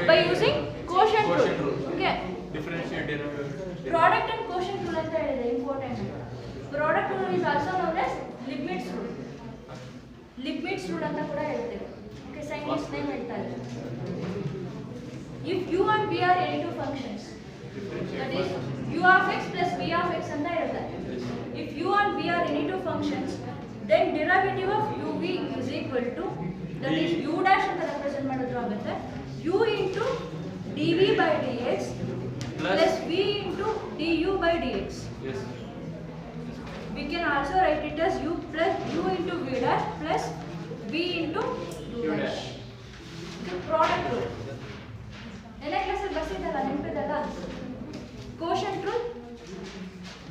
by using quotient rule. Okay. Differentiate derivative. Product and quotient rule ಅಂತ ಹೇಳಿದೆ important. Product rule is also known as Leibniz rule. Leibniz rule ಅಂತ ಕೂಡ ಹೇಳ್ತೇವೆ. Okay, scientist name ಹೇಳ್ತಾ ಇದ್ದಾರೆ. If u and v are any two functions, that is u of x plus v of x ಅಂತ ಹೇಳ್ತಾರೆ. If u and v are any two functions, then derivative of uv is equal to, that is u dash ಅಂತ represent ಮಾಡಿದ್ರು ಆಗುತ್ತೆ, u into dv by dx plus v into du by dx. Yes. We can also write it as u plus u into v dash plus v into u dash. The product rule. ಎಲ್ಲ ಕ್ಲಾಸಲ್ಲಿ ಬರ್ಸಿದ್ದಲ್ಲ, ನೆನಪಿದಲ್ಲ? Quotient rule.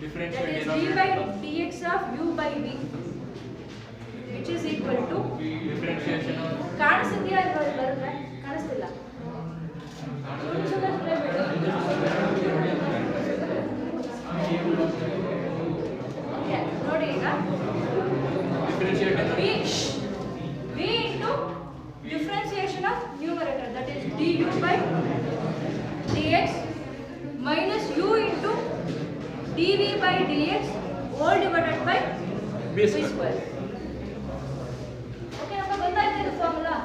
Differentiate That is d derivative by of dx of u by v, which is equal to. differentiation of ಕಾಣಿಸ್ತಿದೆಯಾ ಇಲ್ವಾ? ಬರುತ್ತೆ? ಕಾಣಿಸ್ತಿಲ್ಲ. ನೋಡಿ ಈಗ differentiate v into differentiation of numerator, that is du by dx minus u into dv by dx all divided by b v square. square. Okay, ನಮಗೆ ಗೊತ್ತಾಯ್ತಾ ಇದು formula?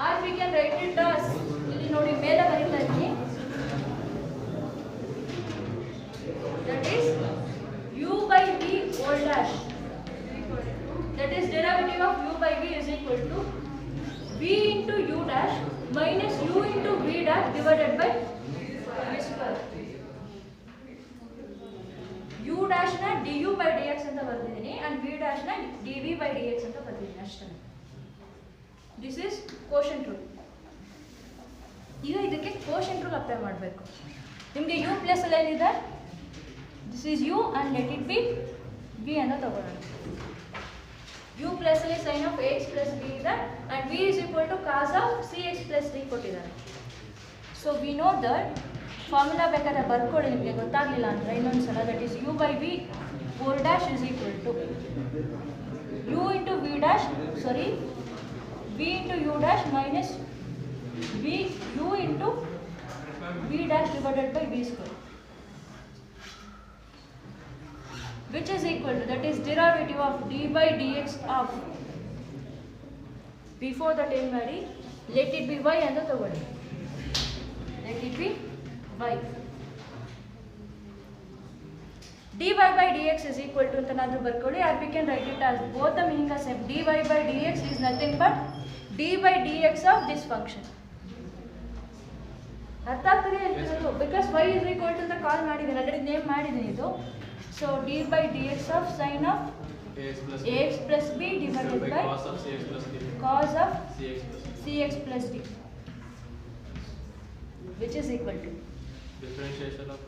or we can write it as, ಇಲ್ಲಿ ನೋಡಿ ಮೇಲೆ ಬರೀತಾ ಇದ್ದೀನಿ, that is u by v all dash, that is derivative of u by v is equal to v into u dash minus u into v dash divided by v square. u dash ನ du by dx ಅಂತ ಬರ್ತಿದ್ದೀನಿ and v dash ನ dv by dx ಅಂತ ಬರ್ತಿದ್ದೀನಿ ಅಷ್ಟೇ. This is quotient rule. ಈಗ ಇದಕ್ಕೆ quotient rule apply ಮಾಡಬೇಕು. ನಿಮಗೆ u plus ಅಲ್ಲಿ ಏನಿದೆ? This is u and let it be v ಅಂತ ತಗೊಳ್ಳೋಣ. u ಪ್ಲಸ್ ಅಲ್ಲಿ sin of ax plus b ಇದೆ and v is equal to cos of cx plus d ಕೊಟ್ಟಿದ್ದಾರೆ. So we know that formula ಬೇಕಾದ್ರೆ ಬರ್ಕೊಳ್ಳಿ, ನಿಮಗೆ ಗೊತ್ತಾಗಲಿಲ್ಲ ಅಂದರೆ ಇನ್ನೊಂದ್ಸಲ, that is u by v whole dash is equal to u into v dash, sorry, v into u dash minus v u into v dash divided by v square, which is equal to, that is derivative of d by dx of, before that ಏನು ಮಾಡಿ, let it be y ಅಂತ ತಗೊಳ್ಳಿ, let it be y. dy by dx is equal to ಅಂತನಾದ್ರೂ ಬರ್ಕೊಳ್ಳಿ, or we can write it as both the meaning are same. dy by dx is nothing but d by dx of this function. ಅರ್ಥ ಆಗ್ತದೆ ಹೇಳ್ತಿರೋದು? Because y is equal to ಅಂತ ಕಾಲ್ ಮಾಡಿದ್ದೀನಿ, already name ಮಾಡಿದ್ದೀನಿ ಇದು. So d by dx of sin of ax plus b divided by cos of cx plus d, cos of cx plus d. cx plus d, which is equal to, Differentiation of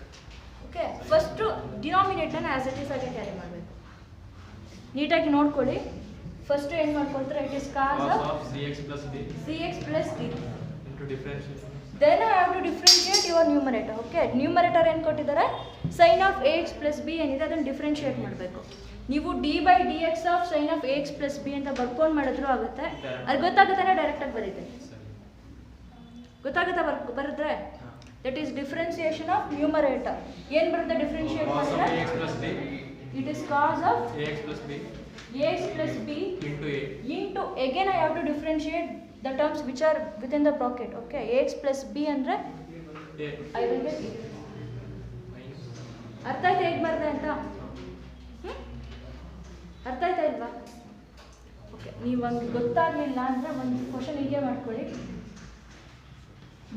okay, first ಡಿನಾಮಿನೇಟರ್ನ as it is ಆಗಿ carry ಮಾಡಬೇಕು. ನೀಟಾಗಿ ನೋಡ್ಕೊಳ್ಳಿ. First ಏನು ಮಾಡ್ಕೊಳ್ತಾರೆ, it is cos of cx plus d cx plus d. into differentiation. Then I have to differentiate your numerator. Okay, numerator ಏನು ಕೊಟ್ಟಿದ್ದಾರೆ, sin of ax plus b ಏನಿದೆ ಅದನ್ನು ಡಿಫ್ರೆನ್ಶಿಯೇಟ್ ಮಾಡಬೇಕು. ನೀವು d by dx of sin of ax plus b ಅಂತ ಬರ್ಕೊಂಡು ಮಾಡಿದ್ರು ಆಗುತ್ತೆ. ಅದು ಗೊತ್ತಾಗುತ್ತಾನೆ, ಡೈರೆಕ್ಟಾಗಿ ಬರೀತೀನಿ. ಗೊತ್ತಾಗುತ್ತಾ ಬರೆದ್ರೆ? That is differentiation of numerator. ಏನು ಬರುತ್ತೆ ಡಿಫ್ರೆನ್ಶಿಯೇಟ್ Cos of ಮಾಡಿದ್ರೆ? ax plus b it is cos of ax plus b ax plus b into a into, again I have to differentiate the terms which are within the bracket. Okay, ax plus b ಅಂದರೆ a I will get a. minus ಅರ್ಥ ಆಯ್ತಾ ಹೇಗೆ ಮಾಡಿದೆ ಅಂತ? ಅರ್ಥ ಆಯ್ತಾ ಇಲ್ವಾ? Okay, ನೀವು ಹಂಗೆ ಗೊತ್ತಾಗಲಿಲ್ಲ ಅಂದರೆ ಒಂದು ಕ್ವಶನ್ ಹೀಗೆ ಮಾಡ್ಕೊಳ್ಳಿ,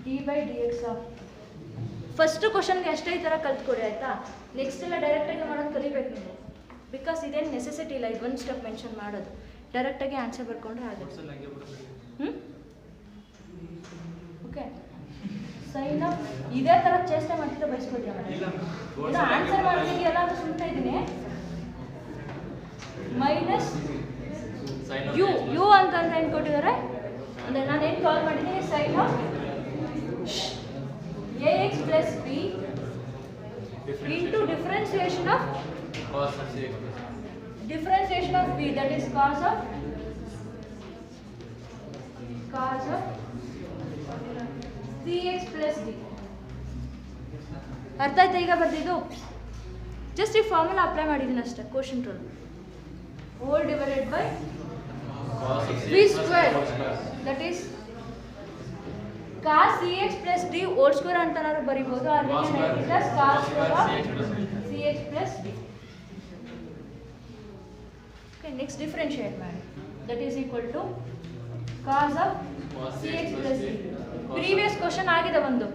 d by d x of, first ಕ್ವಶನ್ಗೆ ಅಷ್ಟೇ ಈ ಥರ ಕಲ್ತ್ಕೊಡಿ ಆಯಿತಾ? ನೆಕ್ಸ್ಟ್ ಎಲ್ಲ ಡೈರೆಕ್ಟಾಗಿ ಮಾಡೋದು ಕಲಿಬೇಕು ನೀವು, ಬಿಕಾಸ್ ಇದೇನು ನೆಸೆಸಿಟಿ ಇಲ್ಲ ಇದು ಒಂದು ಸ್ಟೆಪ್ ಮೆನ್ಷನ್ ಮಾಡೋದು, ಡೈರೆಕ್ಟಾಗಿ ಆನ್ಸರ್ ಬರ್ಕೊಂಡ್ರೆ ಆಗುತ್ತೆ. ಹಂಗೆ ಬರುತ್ತೆ. ಓಕೆ, ಸೈನ್ ಅಪ್ ಇದೇ ಥರ ಚೇಷ್ಟೆ ಮಾಡ್ತಿದ್ದೆ ಬಯಸ್ಕೊತೀಯ ಇಲ್ಲ ಇಲ್ಲ ಆನ್ಸರ್ ಮಾಡ್ತಿದೆಯಲ್ಲ ಅಂತ ಸುಮ್ಮನೆ ಇದ್ದೀನಿ. Minus sin of u ax plus u ಅಂತಂದ್ರೆ ಏನು ಕೊಟ್ಟಿದ್ದಾರೆ ಅಂದರೆ ನಾನು ಏನು ಕಾಲ್ ಮಾಡಿದ್ದೀನಿ, sine of a x plus b into differentiation of cos of cx plus differentiation of b, that is cos of cos of cx plus d. ಅರ್ಥ ಆಯ್ತಾ ಈಗ ಬರ್ದಿದ್ದು? ಜಸ್ಟ್ ಈ ಫಾರ್ಮುಲಾ ಅಪ್ಲೈ ಮಾಡಿದ್ದೀನಿ ಅಷ್ಟೇ. Question rule whole divided by v square, that is cos cx plus d whole square ಅಂತನಾದ್ರು ಬರಿಬಹುದು. ಅದಕ್ಕೆ cos square of cx plus d. Okay, next differentiate ಮಾಡಿ. That is equal to cos of cx plus d. Previous question ಆಗಿದೆ ಒಂದು.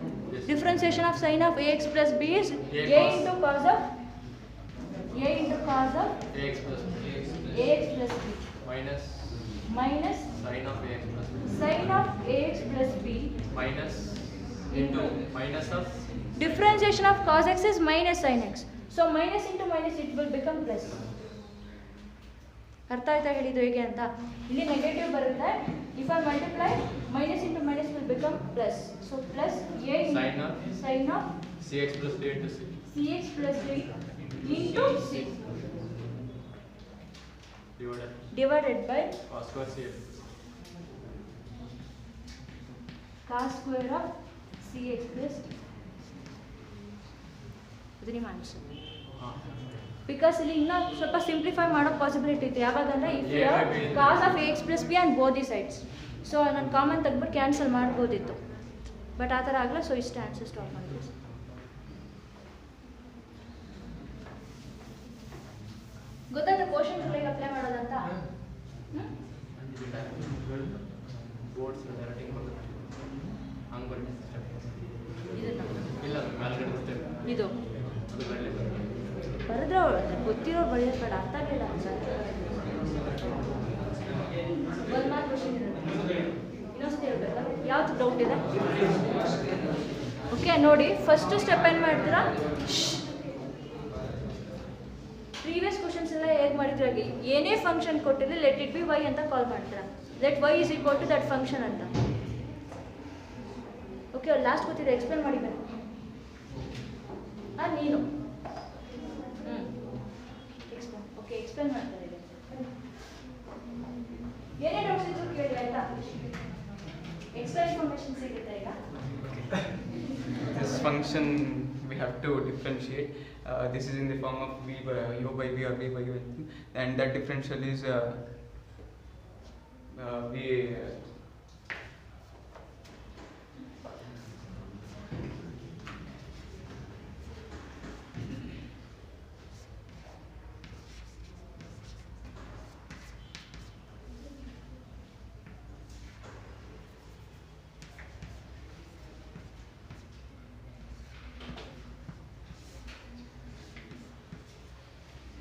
Differentiation of sin of ax plus b is a into cos of ax plus b minus sin of ax plus b sin of ax plus b minus into minus of differentiation of cos x is minus sin x. So minus into minus it will become plus. ಅರ್ಥ ಆಯ್ತಾ ಹೇಳಿದ್ದು ಹೇಗೆ ಅಂತ? ಇಲ್ಲಿ negative ಬರುತ್ತೆ. If I multiply, minus into minus will become plus. So plus a sin of cx plus d into c into c divided by cos square cx cos square of cx plus d. ಇದು ನಿಮ್ಮ answer. Because ಇಲ್ಲಿ ಇನ್ನೂ ಸ್ವಲ್ಪ simplify ಮಾಡೋ possibility ಇದೆ. ಯಾವಾಗಂದ್ರೆ if cos of x plus b and both the sides. So ನಾನು common ತೆಗ್ಬಿಟ್ಟು ಕ್ಯಾನ್ಸಲ್ ಮಾಡ್ಬೋದಿತ್ತು, ಬಟ್ ಆ ಥರ ಆಗಲ್ಲ. ಸೊ ಇಷ್ಟೇ ಆನ್ಸರ್ ಸ್ಟಾಪ್ ಮಾಡಿದ್ವಿ. ಗೊತ್ತಾಯ್ತಾ ಕ್ವಶನ್ ರೂಲಿಗೆ ಅಪ್ಲೈ ಮಾಡೋದಂತ? ಬೋರ್ಡ್ಸ್ ರೈಟಿಂಗ್ ಹಂಗೆ ಬರುತ್ತೆ. ಇದನ್ನು ಇಲ್ಲ ಮೇಲ್ಗಡೆ ಸ್ಟೆಪ್ ಇದು ಅದು ಬರಲಿ ಬರೆದ್ರೆ ಗೊತ್ತಿರೋ ಬರೆಯೋದು ಬೇಡ. ಅರ್ಥ ಆಗಲಿಲ್ಲ ಸರ್. ಒಂದು ಮಾರ್ಕ್ ಕ್ವಶನ್ ಇರುತ್ತೆ. ಇನ್ನೊಂದ್ಸತಿ ಹೇಳ್ಬೇಕಾ? ಯಾವ್ದು ಡೌಟ್ ಇದೆ? ಓಕೆ ನೋಡಿ, ಫಸ್ಟ್ ಸ್ಟೆಪ್ ಏನು ಮಾಡ್ತೀರಾ? ಪ್ರೀವಿಯಸ್ ಕ್ವಶನ್ಸ್ ಎಲ್ಲ ಹೇಗೆ ಮಾಡಿದ್ರೆ ಏನೇ ಫಂಕ್ಷನ್ ಕೊಟ್ಟಿರಲಿ ಲೆಟ್ ಇಟ್ ಬಿ ವೈ ಅಂತ ಕಾಲ್ ಮಾಡ್ತೀರಾ. Let y is equal to that function ಅಂತ. ಓಕೆ, ಅವ್ರು ಲಾಸ್ಟ್ ಗೊತ್ತಿದೆ, ಎಕ್ಸ್ಪ್ಲೇನ್ ಮಾಡಿಬೇಕು. ನೀನು ಓಕೆ ಎಕ್ಸ್ಪ್ಲೇನ್ ಮಾಡ್ತಾರೆ. ಏನೇ ಡೌಟ್ಸ್ ಇದ್ರು ಕೇಳಿ ಆಯ್ತಾ? ಎಕ್ಸ್ಟ್ರಾ ಇನ್ಫಾರ್ಮೇಷನ್ ಸಿಗುತ್ತೆ ಈಗ. This function we have to differentiate. This is in the form of v by u by v or v by u, and that differential is v.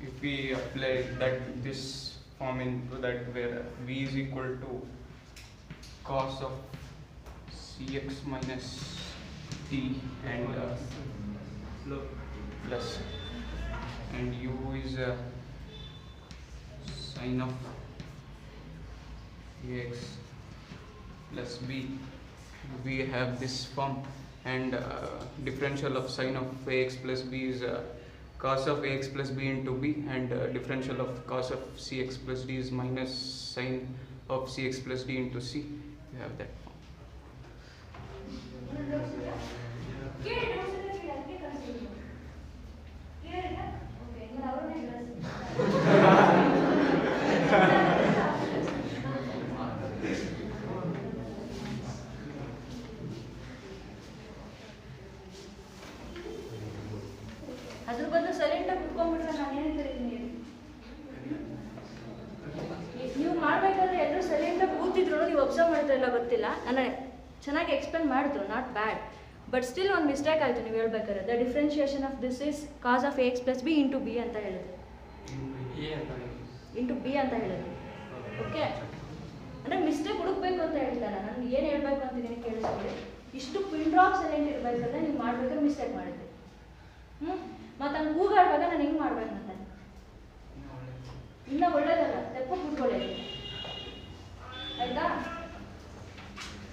If we apply that this form into that, where v is equal to cos of cx minus t and plus, and u is sin of ax plus b, we have this form, and differential of sin of ax plus b is cos of ax plus b into b, and differential of cos of cx plus d is minus sin of cx plus d into c. You have that form. ಅದ್ರ ಬದಲು ಸೈಲೆಂಟಾಗಿ ಕುತ್ಕೊಂಡ್ಬಿಟ್ರೆ ನಾನು ಏನು ಹೇಳ್ತೀನಿ? ನೀವು ಮಾಡಬೇಕಾದ್ರೆ ಎಲ್ಲರೂ ಸೈಲೆಂಟಾಗಿ ಕೂತಿದ್ರು, ನೀವು ಅಬ್ಸರ್ವ್ ಮಾಡ್ತಾ ಇಲ್ಲ ಗೊತ್ತಿಲ್ಲ. ನಾನು ಚೆನ್ನಾಗಿ ಎಕ್ಸ್ಪ್ಲೇನ್ ಮಾಡಿದ್ರು, ನಾಟ್ ಬ್ಯಾಡ್, ಬಟ್ ಸ್ಟಿಲ್ ಒಂದು ಮಿಸ್ಟೇಕ್ ಆಯಿತು ನೀವು ಹೇಳ್ಬೇಕಾದ್ರೆ. The differentiation of this is cos of x plus b into b ಅಂತ ಹೇಳಿದ್ರು. ಇಂಟು ಬಿ ಅಂತ ಹೇಳಿದ್ರು. ಓಕೆ, ಅಂದರೆ ಮಿಸ್ಟೇಕ್ ಹುಡುಕ್ಬೇಕು ಅಂತ ಹೇಳ್ತಾನೆ. ನಾನು ಏನು ಹೇಳ್ಬೇಕು ಅಂತ ನೀನು ಕೇಳಿಸ್ಕೊಳ್ಳಿ. ಇಷ್ಟು ಪಿನ್ ಡ್ರಾಪ್ ಸೈಲೆಂಟ್ ಇರಬೇಕಾದ್ರೆ ನೀವು ಮಾಡ್ಬೇಕಾದ್ರೆ ಮಿಸ್ಟೇಕ್ ಮಾಡಿದ್ದೆ. ಮತ್ತು ನಾನು ಕೂಗಾಡುವಾಗ ನಾನು ಹೆಂಗೆ ಮಾಡ್ಬೇಕು ಅಂತ ಇನ್ನೂ ಒಳ್ಳೇದಲ್ಲ, ತೆಪ್ಪ ಕೂತ್ಕೊಳ್ಳಿ ಆಯ್ತಾ?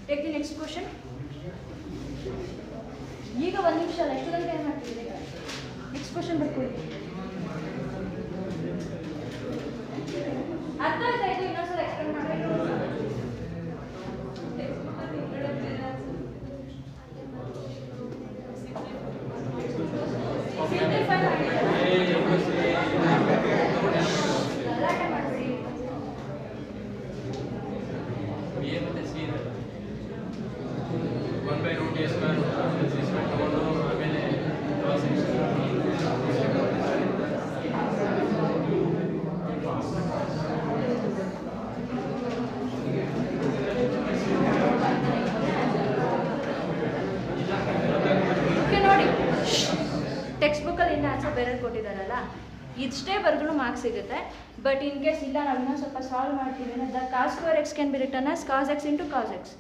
Take the next question. ಈಗ ಒಂದು ನಿಮಿಷ ಅಲ್ಲ, ಎಷ್ಟು ಗಂಟೆ ಏನು ಮಾಡ್ತಿದ್ದೀರಿ? ನೆಕ್ಸ್ಟ್ ಕ್ವಶನ್ ಬರ್ಕೊಳ್ಳಿ. ಅರ್ಥ ಆಯ್ತಾ? ಇದು ಇನ್ನೊಂದ್ಸಲ ಎಕ್ಸ್ಪ್ಲೇನ್ ಮಾಡಬೇಕು. ಕೊಟ್ಟಿದ್ದಾರಲ್ಲ ಇಷ್ಟೇ ಬರೆದ್ರೂ ಮಾರ್ಕ್ಸ್ ಸಿಗುತ್ತೆ. ಬಟ್ ಇನ್ ಕೇಸ್ ಇಲ್ಲ ನಾವು ಇನ್ನೊಂದು ಸ್ವಲ್ಪ ಸಾಲ್ವ್ ಮಾಡ್ತೀವಿ ಅಂದರೆ the cos square x can be return as cos x into cos x.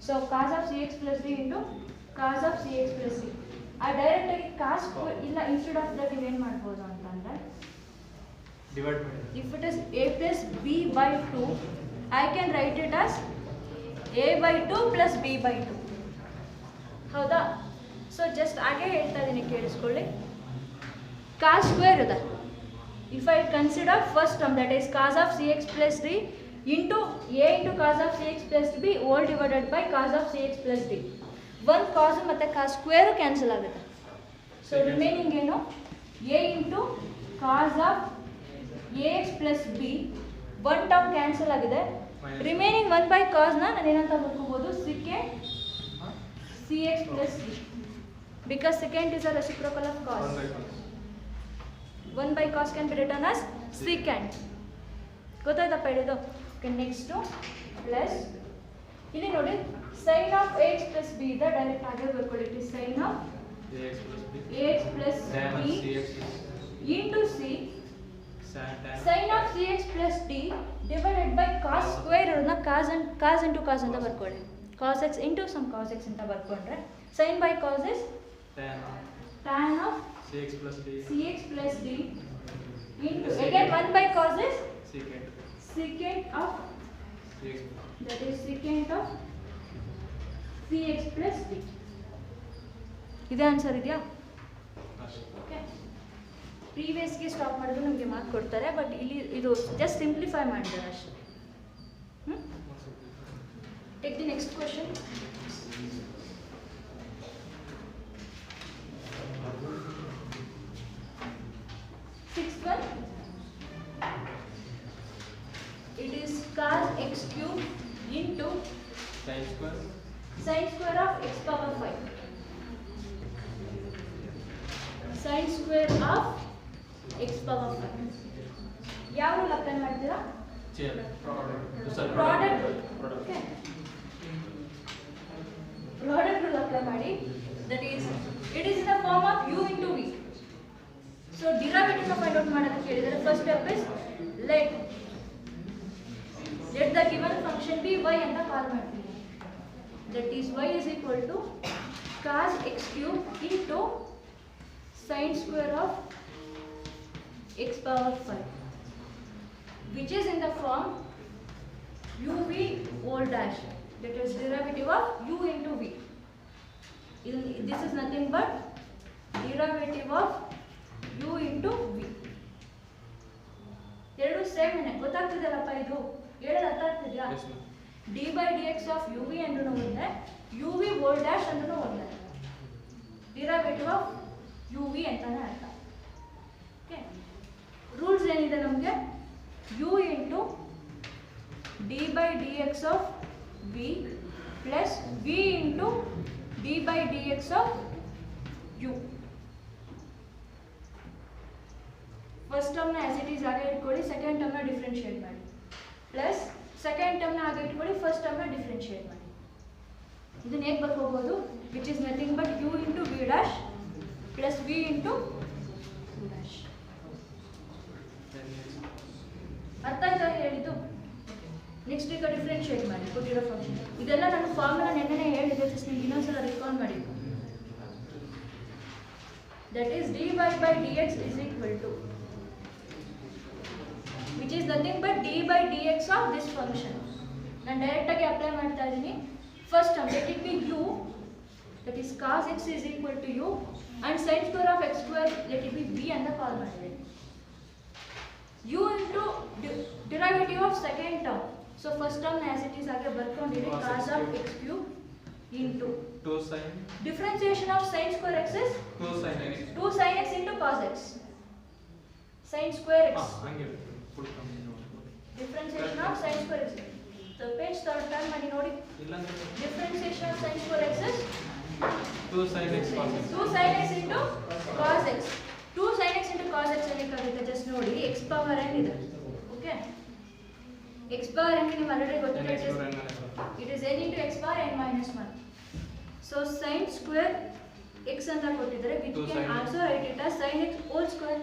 So cos of c x plus d into cos of c x plus d. ಆ ಡೈರೆಕ್ಟಾಗಿ ಕಾಸ್ ಇಲ್ಲ instead of that ನೀವೇನು ಮಾಡ್ಬೋದು ಅಂತಂದರೆ if it is a plus b by 2 I can write it as a by 2 plus b by 2. ಹೌದಾ? So just ಹಾಗೆ ಹೇಳ್ತಾ ಇದ್ದೀನಿ ಕೇಳಿಸ್ಕೊಳ್ಳಿ. ಕಾಸ್ ಸ್ಕ್ವೇರ್ ಇದೆ. If I consider first term that is cos of c x plus d into a into cos of c x plus b whole divided by cos of c x plus d. ಒಂದು cos ಮತ್ತು cos square cancel ಆಗುತ್ತೆ. So remaining ಏನು a into cos of a x plus b one term cancel ಆಗಿದೆ. Remaining one by ಕಾಸ್ನ ನಾನು ಏನಂತ ಬರ್ಕೋಬೋದು second c x plus d because secant is a reciprocal of cos. One by cos can be return as secant. ಗೊತ್ತಾಯ್ತಪ್ಪ ಹೇಳಿದ್ದು? Okay next plus ಇಲ್ಲಿ ನೋಡಿ sine of a x plus b ಇದೆ direct ಆಗಿ ಬರ್ಕೊಳ್ಳಿ. It is sine of a x plus b into c sin of cx plus d divided by cos square ಇರೋದನ್ನ cos into cos ಅಂತ ಬರ್ಕೊಳ್ಳಿ. cos x into some cos x ಅಂತ ಬರ್ಕೊಂಡ್ರೆ sin by cos is tan of cx plus d into again 1 by cos is secant of that is secant of cx plus d. ಇದೇ answer ಇದೆಯಾ? Okay. ಪ್ರೀವಿಯಸ್ಗೆ stop ಮಾಡಿದ್ರು ನಮಗೆ mark ಕೊಡ್ತಾರೆ, but ಇಲ್ಲಿ ಇದು just simplify ಮಾಡಿದ್ದಾರೆ ಅಷ್ಟೇ. Take the next question. Sixth one, it is cos x cube into sin square of x power 5. Sin square of x power 5. ಯಾವ ರೂಲ್ ಅಪ್ಲೈ ಮಾಡ್ತೀರಾ? Product rule. Okay, product rule apply ಮಾಡಿ. That is it is in the form of u into v. So derivative ನ find out ಮಾಡೋದಕ್ಕೆ ಹೇಳಿದರೆ first step is let the given function be y ಅಂತ call ಮಾಡ್ತೀವಿ. That is y is equal to cos x cube into sin square of x power 5, which is in the form uv whole dash, that is derivative of u into v. This is nothing but derivative of u into v. ಎರಡು same ಏನೇ ಗೊತ್ತಾಗ್ತಿದೆಯಲ್ಲಪ್ಪ? ಇದು ಹೇಳೋದು ಅರ್ಥ ಆಗ್ತಿದೆಯಾ? d by dx of uv ಅಂದ್ರೂ ಒಂದೇ, uv whole dash ಅಂದ್ರೂ ಒಂದೇ. derivative of uv ಅಂತಾನೆ ಅರ್ಥ. ಓಕೆ, ರೂಲ್ಸ್ ಏನಿದೆ ನಮಗೆ? u into d by d x of v plus v into d by d x of u. First ಟರ್ಮ್ನ as it is ಹಾಗೆ ಇಟ್ಕೊಳ್ಳಿ, ಸೆಕೆಂಡ್ ಟರ್ಮ್ನ ಡಿಫ್ರೆನ್ಷಿಯೇಟ್ ಮಾಡಿ, ಪ್ಲಸ್ ಸೆಕೆಂಡ್ ಟರ್ಮ್ನ ಹಾಗೆ ಇಟ್ಕೊಳ್ಳಿ, ಫಸ್ಟ್ ಟರ್ಮ್ನ ಡಿಫ್ರೆನ್ಷಿಯೇಟ್ ಮಾಡಿ. ಇದನ್ನ ಹೇಗೆ ಬರ್ಕೋಬೋದು? Which is nothing but u into v dash plus v into u dash. ಅರ್ಥ ಆಯ್ತಾ ಹೇಳಿದ್ದು? ನೆಕ್ಸ್ಟ್ ಈಗ ಡಿಫ್ರೆನ್ಷಿಯೇಟ್ ಮಾಡಿ ಕೊಟ್ಟಿರೋ ಫಂಕ್ಷನ್. ಇದೆಲ್ಲ ನಾನು ಫಾರ್ಮುಲಾ ನೆನ್ನೆ ಹೇಳಿದೆ, ಜಸ್ಟ್ ನಿಮ್ಗೆ ಇನ್ನೊಂದ್ಸಲ ರಿಕಾಲ್ ಮಾಡಿ. That is dy by dx is equal to, which is nothing but d by dx of this function. ನಾನು ಡೈರೆಕ್ಟಾಗಿ ಅಪ್ಲೈ ಮಾಡ್ತಾ ಇದ್ದೀನಿ. First term let it be u, that is cos x is equal to u, and sin square of x square let it be v ಅಂತ ಕಾಲ್ ಮಾಡಿದ್ದೀನಿ. u into derivative of second term. So first term as it is ಹಾಗೆ ಬರ್ಕೊಂಡಿರಿ, cos of x cube into 2 sin differentiation of sin square x is 2 sin x 2 sin x into cos x. Sin square x. ಹಂಗೆ full ಕಮ್ಮಿ Differentiation of sin square x. So page third term ಮಾಡಿ ನೋಡಿ. ಇಲ್ಲ ಅಂದ್ರೆ Differentiation of sin square x is 2 sin x cos x 2 sin x into cos x. 2 sin x into cos x ಏನಕ್ಕಾಗುತ್ತೆ? Just ನೋಡಿ, x power n ಇದೆ. Okay, x power n ನಿಮಗೆ already ಗೊತ್ತಿದೆ. It is n into x power n minus 1. So sin square x ಅಂತ ಕೊಟ್ಟಿದ್ದಾರೆ which Two can sin also write it as sin x whole square.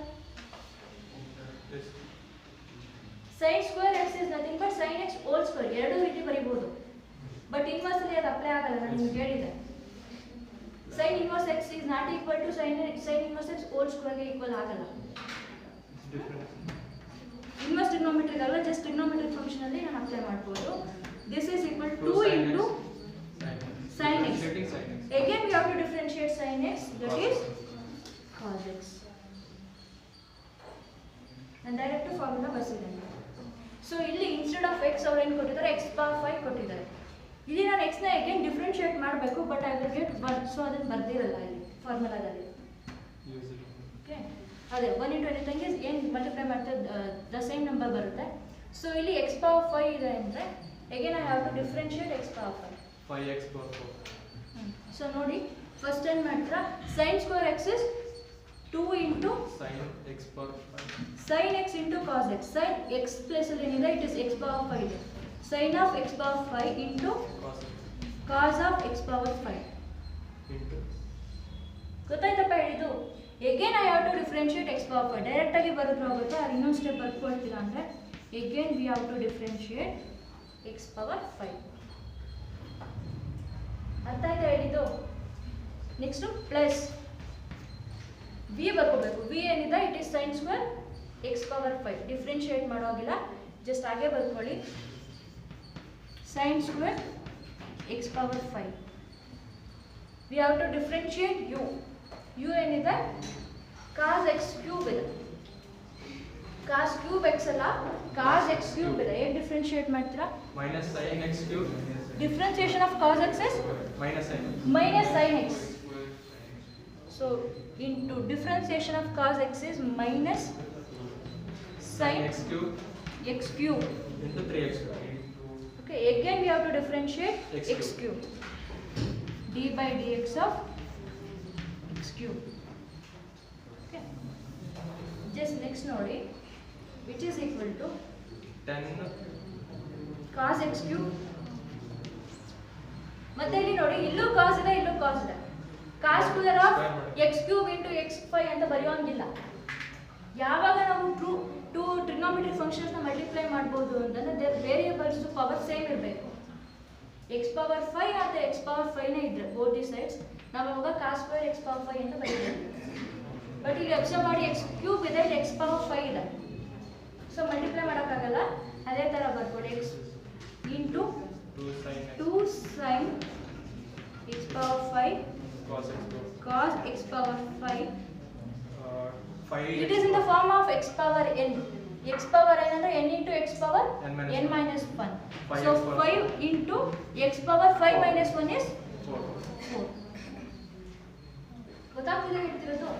Sin square x is nothing but sin x whole square. ಎರಡು ರೀತಿ ಬರೀಬಹುದು. But inverse ಅಲ್ಲಿ ಅದು apply ಆಗಲ್ಲ, ನಾನು ನಿಮಗೆ ಹೇಳಿದೆ. sin inverse x is not equal to sin inverse x whole square ಗೆ equal ಆಗಲ್ಲ. ಇನ್ವರ್ಸ್ ಟ್ರಿಗ್ನೋಮೆಟ್ರಿಕ್ ಅಲ್ಲ, ಜಸ್ಟ್ ಟ್ರಿಗ್ನೋಮೆಟ್ರಿಕ್ ಫಂಕ್ಷನ್ ಅಲ್ಲಿ ನಾನು ಅಪ್ಲೈ ಮಾಡಬಹುದು. This is equal to 2 into sin x. Again we have to differentiate sin x, that is cos x. And direct to formula ಬರ್ಸಿದ್ದೇನೆ. So ಇಲ್ಲಿ instead of x ಅವರು ಏನು ಕೊಟ್ಟಿದ್ದಾರೆ, x power 5 ಕೊಟ್ಟಿದ್ದಾರೆ. ಇಲ್ಲಿ ನಾನು x ನ again differentiate ಮಾಡಬೇಕು, but I will get 1, so ಅದನ್ನು ಬರ್ದಿರಲ್ಲ ಇಲ್ಲಿ ಫಾರ್ಮುಲಾದಲ್ಲಿ. ಓಕೆ, ಅದೇ 1 into anything is ಏನು ಮಲ್ಟಿಪ್ಲೈ ಮಾಡ್ತಾ the same number ಬರುತ್ತೆ. ಸೊ ಇಲ್ಲಿ x power 5 ಇದೆ ಅಂದರೆ again I have to differentiate x power 5. 5x power 4. So ನೋಡಿ ಫಸ್ಟ್ ಏನು ಮಾಡ್ತೀರಾ, sin square x is 2 into Sin x power 5. sin x into cos x. sin x place ಅಲ್ಲಿ ಏನಿದೆ, it is x power 5 ಇದೆ. sin of x power 5 into cos of x power 5 into ಗೊತ್ತಾಯ್ತಪ್ಪ ಹೇಳಿದ್ದು. again I have to differentiate x power 5. Direct ಆಗಿ ಬರೋದು ಆಗುತ್ತೆ, ಅದು ಇನ್ನೊಂದು step ಬರ್ಕೊಳ್ತೀರಾ ಅಂದರೆ again we have to differentiate x power 5. ಅರ್ಥ ಆಯ್ತಾ ಹೇಳಿದ್ದು. ನೆಕ್ಸ್ಟು ಪ್ಲಸ್ ವಿ ಬರ್ಕೋಬೇಕು. ವಿ ಏನಿದೆ, it is sine square x power 5. Differentiate ಮಾಡೋಗಿಲ್ಲ, ಜಸ್ಟ್ ಹಾಗೆ ಬರ್ಕೊಳ್ಳಿ. Sine square x power 5. We have to differentiate u. U ಏನಿದೆ, ಕಾಸ್ ಎಕ್ಸ್ ಕ್ಯೂಬ್ ಇದೆ. ಕಾಸ್ ಕ್ಯೂಬ್ ಎಕ್ಸ್ ಅಲ್ಲ, ಕಾಸ್ ಎಕ್ಸ್ ಕ್ಯೂಬ್ ಇದೆ. ಹೇಗೆ ಡಿಫ್ರೆನ್ಶಿಯೇಟ್ ಮಾಡ್ತೀರಾ? minus sin x cube. Differentiation of cos x is Minus sin. minus sin x. So into differentiation of cos x is minus sin X cube x cube. into 3x cube. Okay, again we have to differentiate X x cube. d by dx of x cube. Okay. Just next nodi, which is equal to 10 cos x cube. ಮತ್ತೆ ಇಲ್ಲಿ ನೋಡಿ, ಇಲ್ಲೂ cos ಇದೆ, ಇಲ್ಲೂ cos ಇದೆ. Cos square of x cube into x5 ಅಂತ ಬರೆಯೋಂಗಿಲ್ಲ. ಯಾವಾಗ ನಾವು ಟೂ ಟ್ರಿಗ್ನೋಮೆಟ್ರಿಕ್ ಫಂಕ್ಷನ್ಸ್ ನ ಮಲ್ಟಿಪ್ಲೈ ಮಾಡಬಹುದು ಅಂತಂದ್ರೆ ವೇರಿಯೇಬಲ್ಸ್ ಪವರ್ ಸೇಮ್ ಇರಬೇಕು. x ಪವರ್ 5 ಅಥವಾ x ಪವರ್ 5 ನೇ ಇದ್ರೆ ಬೋತ್ ದಿ ಸೈಡ್ಸ್ ನಾವು ಅವಾಗ ಕಾಸ್ ಸ್ಕ್ವೇರ್ x ಪವರ್ 5 ಅಂತ ಬರೀತೀವಿ. ಬಟ್ ಇಲ್ಲಿ ಅಬ್ಸರ್ವ್ ಮಾಡಿ, x ಕ್ಯೂಬ್ ಇದೆ, ಇಲ್ಲಿ x ಪವರ್ 5 ಇದೆ, ಸೊ ಮಲ್ಟಿಪ್ಲೈ ಮಾಡೋಕ್ಕಾಗಲ್ಲ. ಅದೇ ತರ ಬರ್ಕೊಳ್ಳಿ, x into 2 sin x power 5 cos x power 5. 5. It is in the form of x power n. x power n ಅಂದ್ರೆ n into x power n minus 1. So 5 into x power 5 minus 1 is 4. ಗೊತ್ತಾಗ್ತಿದೆ ಹೇಳ್ತಿರೋದು?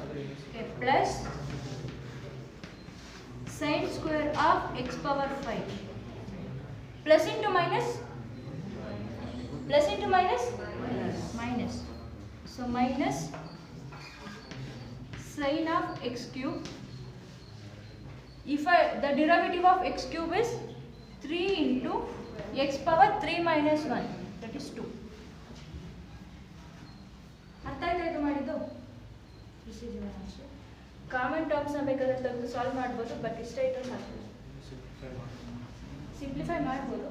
Okay, plus sin square of x power 5. Plus into minus? Plus into minus? Minus. So minus sin of x cube. If the derivative of x cube is 3 into x power 3 minus 1, that is 2. ಅರ್ಥ ಆಯ್ತಾ ಇದು ಮಾಡಿದ್ದು? Common terms ನ ಬೇಕಾದ್ರೆ ತೆಗೆದು solve ಮಾಡ್ಬೋದು, but ಇಷ್ಟ ಇಟ್ಟು ಸಾಕು. ಸಿಂಪ್ಲಿಫೈ ಮಾಡ್ಬೋದು.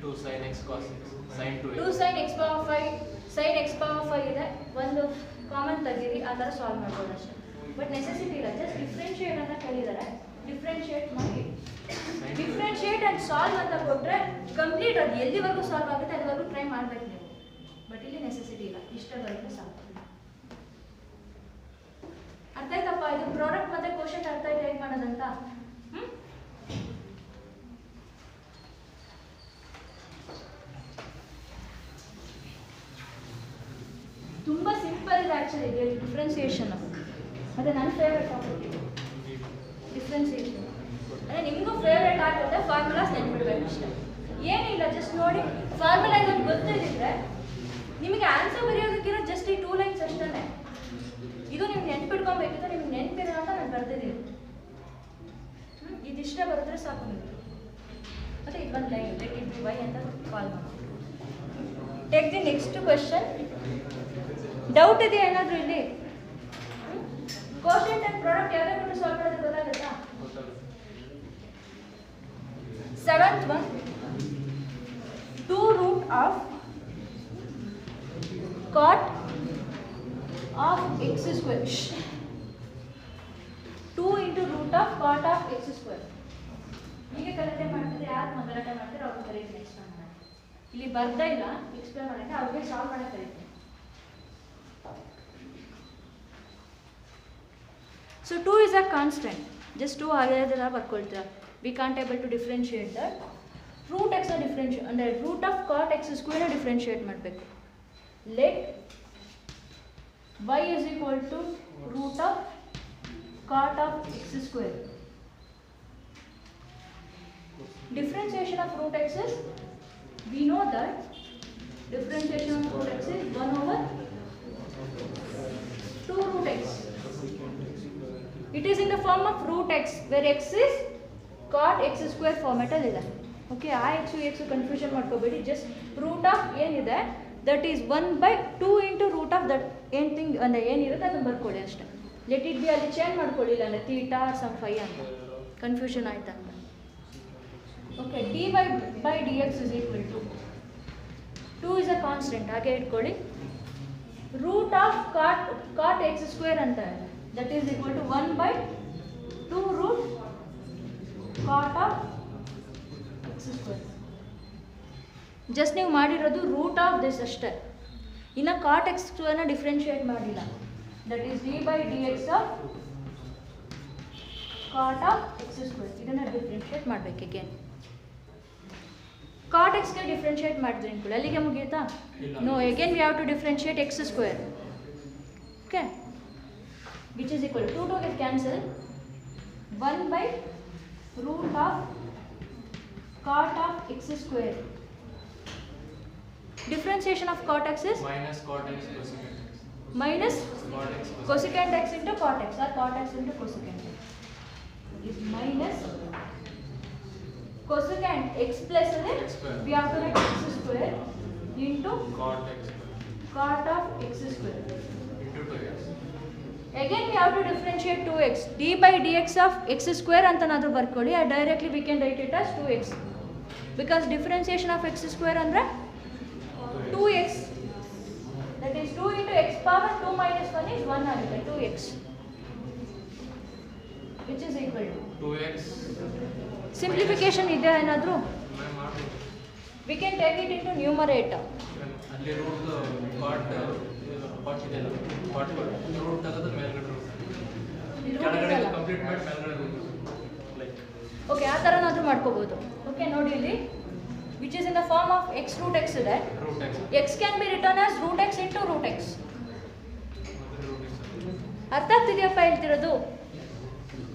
2 sin x cos x. Sin 2x. 2 sin x power 5 sin x power 5 ಇದೆ, ಒಂದು ಕಾಮನ್ ತೆಗೀರಿ, ಆ ಥರ ಸಾಲ್ವ್ ಮಾಡ್ಬೋದು ಅಷ್ಟೇ. ಬಟ್ ನೆಸೆಸಿಟಿ ಇಲ್ಲ, ಜಸ್ಟ್ ಡಿಫ್ರೆನ್ಶಿಯೇಟ್ ಅಂತ ಕೇಳಿದ್ದಾರೆ, ಡಿಫ್ರೆನ್ಶಿಯೇಟ್ ಮಾಡಿ. ಡಿಫ್ರೆನ್ಶಿಯೇಟ್ ಆ್ಯಂಡ್ ಸಾಲ್ವ್ ಅಂತ ಕೊಟ್ಟರೆ ಕಂಪ್ಲೀಟ್ ಅದು ಎಲ್ಲಿವರೆಗೂ ಸಾಲ್ವ್ ಆಗುತ್ತೆ ಅಲ್ಲಿವರೆಗೂ ಟ್ರೈ ಮಾಡಬೇಕು ನೀವು. ಬಟ್ ಇಲ್ಲಿ ನೆಸೆಸಿಟಿ ಇಲ್ಲ, ಇಷ್ಟವರೆಗೂ ಸಾಲ್ವ್. ಅರ್ಥ ಆಯ್ತಪ್ಪ? ಇದು ಪ್ರಾಡಕ್ಟ್ ಮತ್ತೆ ಕ್ವಶನ್ ಅರ್ಥ ಆಯ್ತು ಹೇಗೆ ಮಾಡೋದಂತ? ತುಂಬಾ ಸಿಂಪಲ್ ಇದೆ ಆಕ್ಚುಲಿ ಇದು ಡಿಫ್ರೆನ್ಸಿಯೇಷನ್. ಅದೇ ನನ್ನ ಫೇವ್ರೆಟ್ ಟಾಪಿಕ್ ಡಿಫ್ರೆನ್ಸಿಯೇಷನ್. ಅಂದರೆ ನಿಮಗೂ ಫೇವ್ರೆಟ್ ಆಗುತ್ತೆ, ಫಾರ್ಮುಲಾಸ್ ನೆನ್ಪಿಡ್ಬೇಕು ಅಷ್ಟೇ, ಏನಿಲ್ಲ. ಜಸ್ಟ್ ನೋಡಿ, ಫಾರ್ಮುಲಾ ಇದೊಂದು ಗೊತ್ತಿದ್ದರೆ ನಿಮಗೆ ಆನ್ಸರ್ ಬರೆಯೋದಕ್ಕಿರೋ ಜಸ್ಟ್ ಈ 2 ಲೈನ್ಸ್ ಅಷ್ಟೇ. ಇದು ನೀವು ನೆನ್ಪಿಡ್ಕೊಬೇಕಿದ್ರೆ ನಿಮ್ಗೆ ನೆನಪಿರೋ ಅಂತ ನಾನು ಬರ್ತಿದ್ದೀನಿ. ಇದಿಷ್ಟ ಬರೆದ್ರೆ ಸಾಕು ನಿಮಗೆ. ಮತ್ತು ಇದೊಂದು line let it be y ಅಂತ ಕಾಲ್ ಮಾಡಿ. Take the next question. Doubt ಇದೆಯಾ ಏನಾದರೂ ಇಲ್ಲಿ? ಕೋಶೆಂಟ್ ಅಂಡ್ ಪ್ರಾಡಕ್ಟ್ ಯಾವ್ಯಾವ ಕೊಟ್ಟು ಸಾಲ್ವ್ ಮಾಡೋದು ಗೊತ್ತಾಗುತ್ತಾ? Seventh one, 2 root of cot of x square. 2 into root of cot of x square. ಹೀಗೆ ಗಲಾಟೆ ಮಾಡ್ತಿದ್ರೆ ಯಾರು ಗಲಾಟೆ ಮಾಡ್ತಾರೆ ಅವ್ರಿಗೆ ಕರೀತೀನಿ ಎಕ್ಸ್ಪ್ಲೇನ್ ಮಾಡೋಕ್ಕೆ. ಇಲ್ಲಿ ಬರ್ತಾ ಇಲ್ಲ ಎಕ್ಸ್ಪ್ಲೇನ್ ಮಾಡೋಕ್ಕೆ, ಅವ್ರಿಗೆ ಸಾಲ್ವ್ ಮಾಡೋಕ್ಕೆ ಕರೀತೀನಿ. So 2 is a constant. Just 2 ಆಗಿರೋದೆಲ್ಲ ಬರ್ಕೊಳ್ತೀರಾ. We can't able to differentiate that. Root x differentiate ಅಂದರೆ root of cot x square differentiate ಮಾಡಬೇಕು. Let y is equal to root of cot of x square. Differentiation of root x is, we know that differentiation of root x is 1 over 2 root x. It is in the form of root x, where x is cot x square format ಅಲ್ಲಿ ಇದೆ. Okay, ಆ x x confusion ಮಾಡ್ಕೋಬೇಡಿ. Just root of ಏನಿದೆ that is 1/2 into root of that ಏನು thing ಅಂದರೆ ಏನಿರುತ್ತೆ ಅದನ್ನು ಬರ್ಕೊಳ್ಳಿ ಅಷ್ಟೇ. ಲೆಟ್ ಇಟ್ ಬಿ ಅಲ್ಲಿ ಚೇಂಜ್ ಮಾಡ್ಕೊಳ್ಳಿಲ್ಲ ಅಂದರೆ ಥೀಟಾ ಸಮ್ ಫೈ ಅಂತ ಕನ್ಫ್ಯೂಷನ್ ಆಯ್ತಾ ಅಂತ. Okay, dy/dx is equal to 2 is a constant ಹಾಗೆ ಇಟ್ಕೊಳ್ಳಿ. Root of cot x square ಅಂತ ಇದೆ, that is equal to 1/2 root cot of x square. Just ನೀವು ಮಾಡಿರೋದು ರೂಟ್ ಆಫ್ ದಿಸ್ ಅಷ್ಟೇ, ಇನ್ನು ಕಾಟ್ ಎಕ್ಸ್ ಸ್ಕ್ವೇರ್ನ ಡಿಫ್ರೆನ್ಷಿಯೇಟ್ ಮಾಡಿಲ್ಲ. That is d/dx of cot of x square. ಇದನ್ನು ಡಿಫ್ರೆನ್ಷಿಯೇಟ್ ಮಾಡಬೇಕು ಅಗೇನ್. ಕಾಟ್ ಎಕ್ಸ್ಗೆ ಡಿಫ್ರೆನ್ಷಿಯೇಟ್ ಮಾಡಿದ್ರೆ ಅನ್ಕೊಳ್ಳಿ, ಅಲ್ಲಿಗೆ ಮುಗಿಯುತ್ತಾ? No, again we have to differentiate x square. Okay, which is equal to 2 get cancel, 1/root of cot of x square. Differentiation of cot x is minus cot x cosecant x. Minus Cot x cosecant x into cot x, or cot x into cosecant x. Is minus cosecant x plus X square. we have to write x square into cot x cot of x square. into 2x. Again we have to differentiate 2x. d/dx of x square ಅಂತನಾದರೂ ಬರ್ಕೊಳ್ಳಿ. Directly we can write it as 2x. Because differentiation of x square ಅಂದರೆ 2x. That is 2 into x power 2 minus 1 is 1 ಆಗುತ್ತೆ, 2x. Which is equal to 2x. simplification ಇದೆಯಾ ಏನಾದರೂ? ನಾನು ಮಾಡ್ತೀನಿ. We can take it into numerator. ಅಲ್ಲಿ root part ಇದೆಲ್ಲ part root ತೆಗೆದು ಮೇಲ್ಗಡೆ ರೂಟ್ ಕೆಳಗಡೆ ಕಂಪ್ಲೀಟ್ ಮಾಡಿ ಮೇಲ್ಗಡೆ ರೂಟ್ ಲೈಕ್ ಓಕೆ, ಆ ಥರನಾದರೂ ಮಾಡ್ಕೋಬೋದು. ಓಕೆ, ನೋಡಿ ಇಲ್ಲಿ which is in the form of x root x ಇದೆ. Root x x can be written as root x into root x. Root x. ಅರ್ಥ ಆಗ್ತಿದೆಯಪ್ಪ ಹೇಳ್ತಿರೋದು?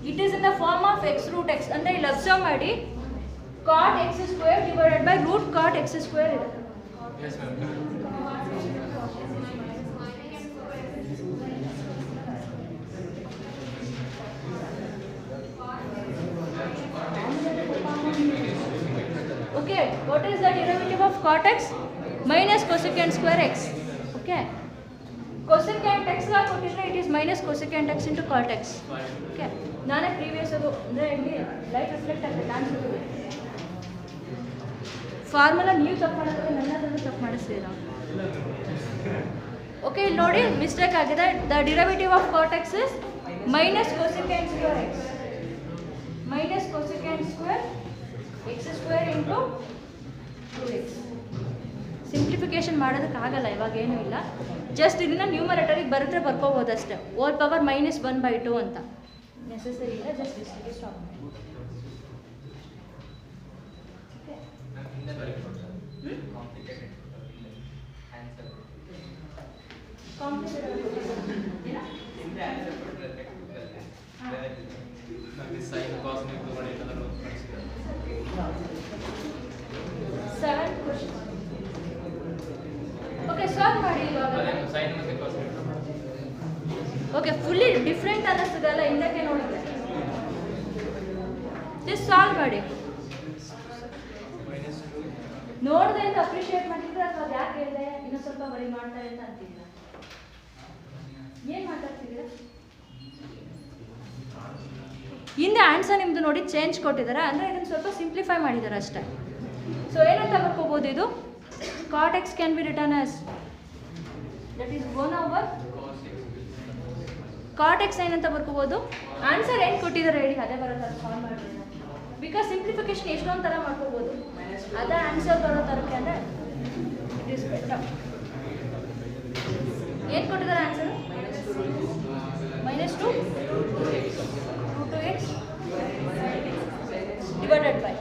It is in the form of x root x ಅಂದರೆ ಇಲ್ಲಿ observe ಮಾಡಿ, cot x square divided by root cot x square ಇದೆ. Yes ma'am. Okay, what is the derivative of cot x? Minus cosecant square x. Okay, cosecant x ಗೆ ಕೊಟ್ಟಿದ್ರೆ it is minus cosecant x into cot x. Okay, ನಾನೇ previous ಅದು ಅಂದರೆ ಇಲ್ಲಿ light reflect ಆಗುತ್ತೆ ಕಾಣಿಸುತ್ತೆ. Formula ನೀವು ತಪ್ಪು ಮಾಡಿದ್ರೆ ನನ್ನದನ್ನು ತಪ್ಪು ಮಾಡಿಸ್ತೀರಾ? ಓಕೆ, ಇಲ್ಲಿ ನೋಡಿ ಮಿಸ್ಟೇಕ್ ಆಗಿದೆ. The derivative of cot x is minus cosecant square x. Minus cosecant square x square into 2x. Simplification ಮಾಡೋದಕ್ಕಾಗಲ್ಲ, ಇವಾಗೇನೂ ಇಲ್ಲ. ಜಸ್ಟ್ ಇದನ್ನು ನ್ಯೂಮರೇಟರಿಗೆ ಬರೆದ್ರೆ ಬರ್ಕೋಬೋದು ಅಷ್ಟೇ. ಓಲ್ ಪವರ್ -1/2 ಅಂತ ನೆಸೆಸರಿ ಇಲ್ಲ. ಜಸ್ಟ್ ಇಷ್ಟಕ್ಕೆ ಸ್ಟಾಪ್ ಮಾಡಿ. ಸೈನ್ ಕಾಸ್ ನೀವು ತಗೊಂಡು ಏನಾದರೂ ಸೆವೆಂತ್ ಕ್ವೆಶ್ಚನ್. ಓಕೆ, ಸಾಲ್ವ್ ಮಾಡಿ ಇವಾಗ. ಸೈನ್ ಮತ್ತೆ ಕಾಸ್. ಓಕೆ, ಫುಲ್ಲಿ ಡಿಫ್ರೆಂಟ್ ಅನ್ನಿಸ್ತದಲ್ಲ ಹಿಂದಕ್ಕೆ ನೋಡಿದ್ರೆ. ಜಸ್ಟ್ ಸಾಲ್ವ್ ಮಾಡಿ. ನೋಡಿದೆ ಅಂತ ಅಪ್ರಿಷಿಯೇಟ್ ಮಾಡಿದ್ರೆ ಅಥವಾ ಯಾಕೆ ಹೇಳಿದೆ ಇನ್ನೂ ಸ್ವಲ್ಪ ಬರೀ ಮಾಡ್ತಾರೆ ಅಂತ ಅಂತಿಲ್ಲ. ಏನು ಮಾತಾಡ್ತಿದ್ದೀರಾ? ಹಿಂದೆ ಆನ್ಸರ್ ನಿಮ್ಮದು ನೋಡಿ ಚೇಂಜ್ ಕೊಟ್ಟಿದ್ದಾರೆ, ಅಂದರೆ ಇದನ್ನು ಸ್ವಲ್ಪ ಸಿಂಪ್ಲಿಫೈ ಮಾಡಿದ್ದಾರೆ ಅಷ್ಟೇ. ಸೊ ಏನಂತ ಬರ್ಕೋಬೋದು ಇದು? cot x can be written as that is 1 over cot x ಏನಂತ ಬರ್ಕೋಬೋದು. ಆನ್ಸರ್ ಏನು ಕೊಟ್ಟಿದ್ದಾರೆ ಹೇಳಿ, ಅದೇ ಬರುತ್ತೆ ಸಾಲ್ವ್ ಮಾಡಿ. ಬಿಕಾಸ್ ಸಿಂಪ್ಲಿಫಿಕೇಶನ್ ಎಷ್ಟೊಂದು ಥರ ಮಾಡ್ಕೋಬೋದು, ಅದೇ ಆನ್ಸರ್ ಬರೋ ಥರಕ್ಕೆ ಅಂದರೆ ಇಟ್ ಇಸ್ ಬೆಟರ್. ಏನು ಕೊಟ್ಟಿದ್ದಾರೆ answer? -2 2x divided by